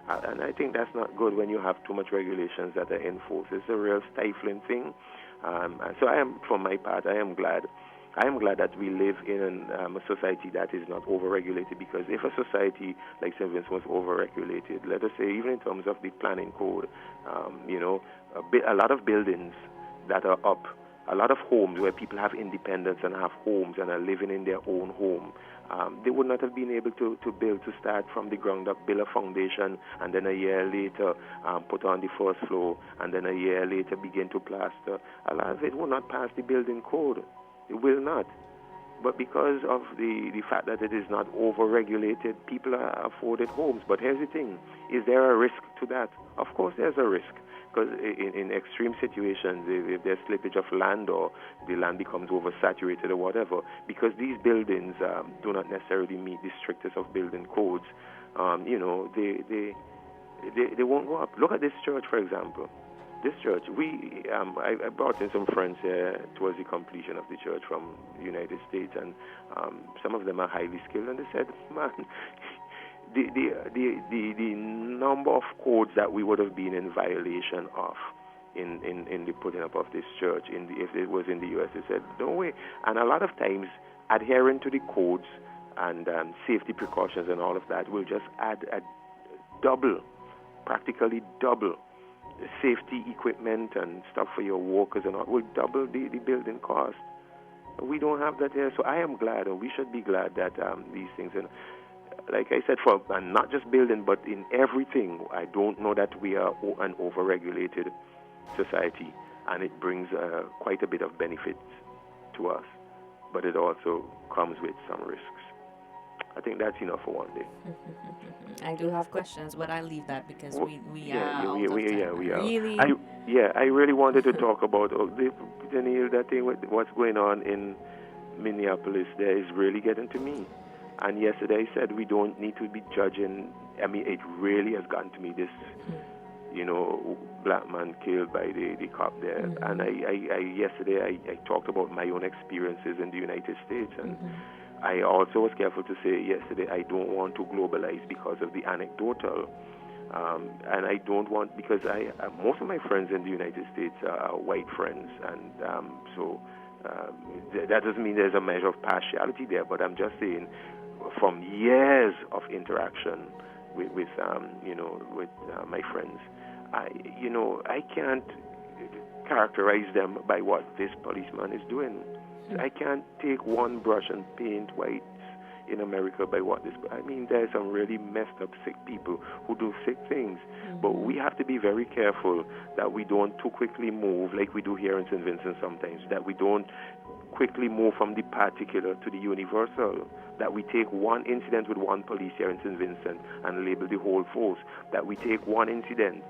And I think that's not good when you have too much regulations that are enforced. It's a real stifling thing. And so for my part, I am glad that we live in a society that is not overregulated, because if a society like St. Vincent was overregulated, let us say even in terms of the planning code, a lot of buildings that are up, a lot of homes where people have independence and have homes and are living in their own home, they would not have been able to build, to start from the ground up, build a foundation, and then a year later put on the first floor, and then a year later begin to plaster. A lot of it will not pass the building code. It will not. But because of the fact that it is not over-regulated, people are afforded homes. But here's the thing. Is there a risk to that? Of course there's a risk. Because in extreme situations, if there's slippage of land or the land becomes oversaturated or whatever, because these buildings do not necessarily meet the strictest of building codes, they won't go up. Look at this church, for example. This church, I brought in some friends towards the completion of the church from the United States, and some of them are highly skilled, and they said, man, the number of codes that we would have been in violation of in the putting up of this church, if it was in the U.S., they said, no way. And a lot of times, adhering to the codes and safety precautions and all of that will just add practically double safety equipment and stuff for your workers and all, will double the building cost. We don't have that here, so I am glad, or we should be glad that these things, and like I said, and not just building, but in everything, I don't know that we are an over-regulated society, and it brings quite a bit of benefits to us, but it also comes with some risks. I think that's enough for one day. I do have questions, but I'll leave that because we are. Really? I really wanted to talk about Daniel, that thing with what's going on in Minneapolis. There is really getting to me. And yesterday I said we don't need to be judging. I mean, it really has gotten to me. This, black man killed by the cop there. And yesterday I talked about my own experiences in the United States, and I also was careful to say yesterday I don't want to globalize because of the anecdotal, and I don't want, because most of my friends in the United States are white friends, and so that doesn't mean there's a measure of partiality there, but I'm just saying from years of interaction with my friends, I can't characterize them by what this policeman is doing. I can't take one brush and paint whites in America by what this. I mean, there's some really messed up sick people who do sick things. But we have to be very careful that we don't too quickly move, like we do here in St. Vincent sometimes, that we don't quickly move from the particular to the universal, that we take one incident with one police here in St. Vincent and label the whole force, that we take one incident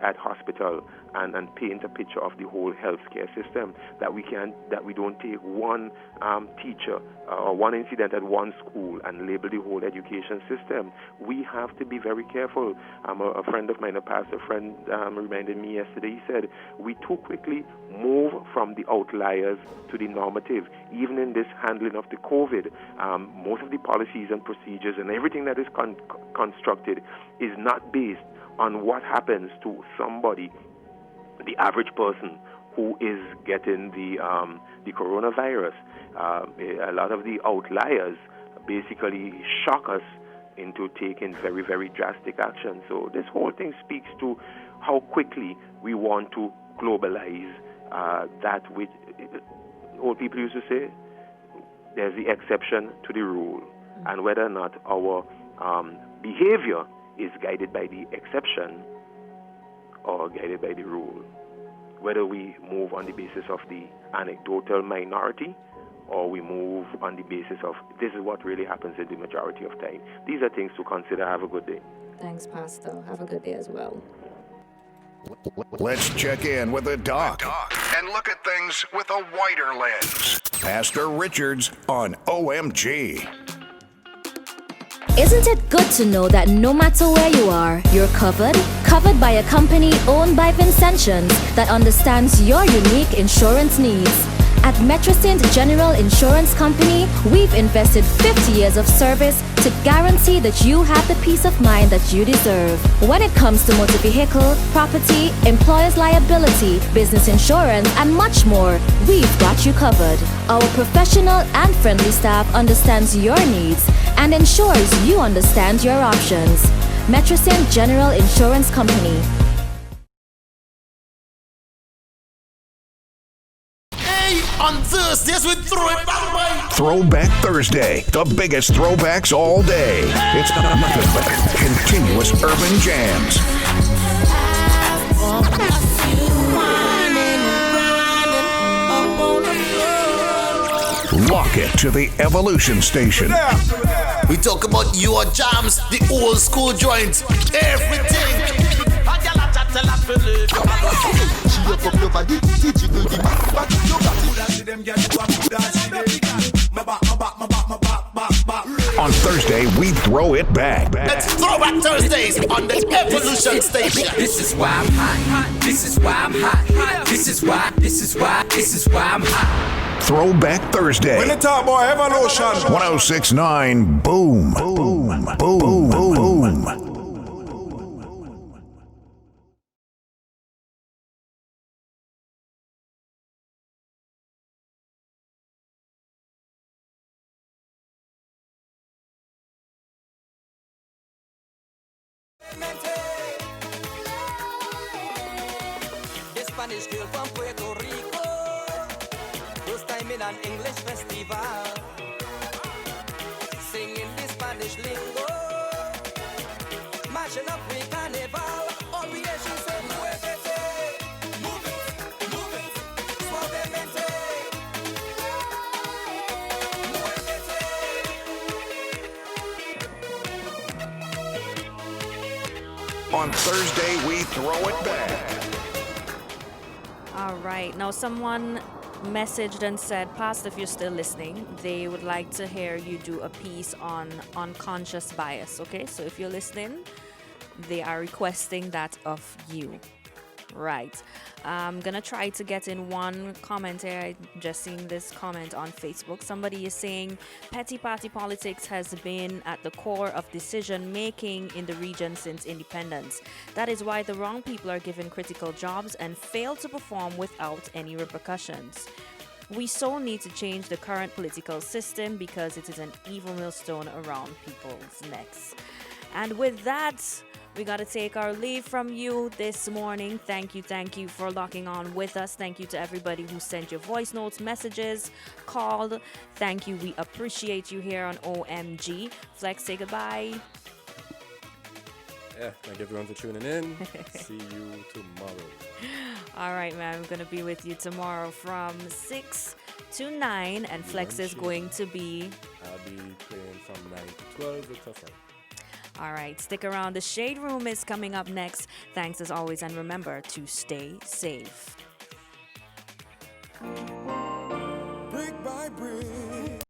at hospital and paint a picture of the whole healthcare system, that we don't take one teacher or one incident at one school and label the whole education system. We have to be very careful. A friend of mine, a pastor friend, reminded me yesterday, he said, we too quickly move from the outliers to the normative. Even in this handling of the COVID, most of the policies and procedures and everything that is constructed is not based on what happens to somebody, the average person who is getting the coronavirus. A lot of the outliers basically shock us into taking very, very drastic action. So this whole thing speaks to how quickly we want to globalize that which old people used to say, there's the exception to the rule. And whether or not our behavior is guided by the exception or guided by the rule. Whether we move on the basis of the anecdotal minority or we move on the basis of this is what really happens in the majority of time. These are things to consider. Have a good day. Thanks, Pastor. Have a good day as well. Let's check in with the doc and look at things with a wider lens. Pastor Richards on OMG. Isn't it good to know that no matter where you are, you're covered? Covered by a company owned by Vincentians that understands your unique insurance needs. At Metrosint General Insurance Company, we've invested 50 years of service to guarantee that you have the peace of mind that you deserve. When it comes to motor vehicle, property, employer's liability, business insurance, and much more, we've got you covered. Our professional and friendly staff understands your needs and ensures you understand your options. Metrosint General Insurance Company. On Thursdays we throw it back, boy. Throwback Thursday, the biggest throwbacks all day. It's nothing but continuous urban jams. Lock it to the Evolution Station. We talk about your jams, the old school joints, everything. On Thursday, we throw it back. It's Throwback Thursdays on the Evolution Station. This is why I'm hot. This is why I'm hot. This is why I'm hot. Throwback Thursday. When the top boy Evolution. 1069 Boom. Boom. Boom. Boom. The Spanish girl from Puerto Rico, first time in an English festival, singing the Spanish lingo, mashing up with carnival. All we hear she say, muévete, move it, suavemente, muévete. On Thursday, we throw it back. All right. Now, someone messaged and said, Pastor, if you're still listening, they would like to hear you do a piece on unconscious bias. Okay, so if you're listening, they are requesting that of you. Right. I'm going to try to get in one comment here. I'm just seeing this comment on Facebook. Somebody is saying petty party politics has been at the core of decision making in the region since independence. That is why the wrong people are given critical jobs and fail to perform without any repercussions. We so need to change the current political system because it is an evil millstone around people's necks. And with that, we got to take our leave from you this morning. Thank you for locking on with us. Thank you to everybody who sent your voice notes, messages, called. Thank you. We appreciate you here on OMG. Flex, say goodbye. Yeah, thank everyone for tuning in. See you tomorrow. All right, man. I'm going to be with you tomorrow from 6 to 9. And Flex is going to be... I'll be playing from 9 to 12 with Tougher. All right, stick around. The Shade Room is coming up next. Thanks as always, and remember to stay safe.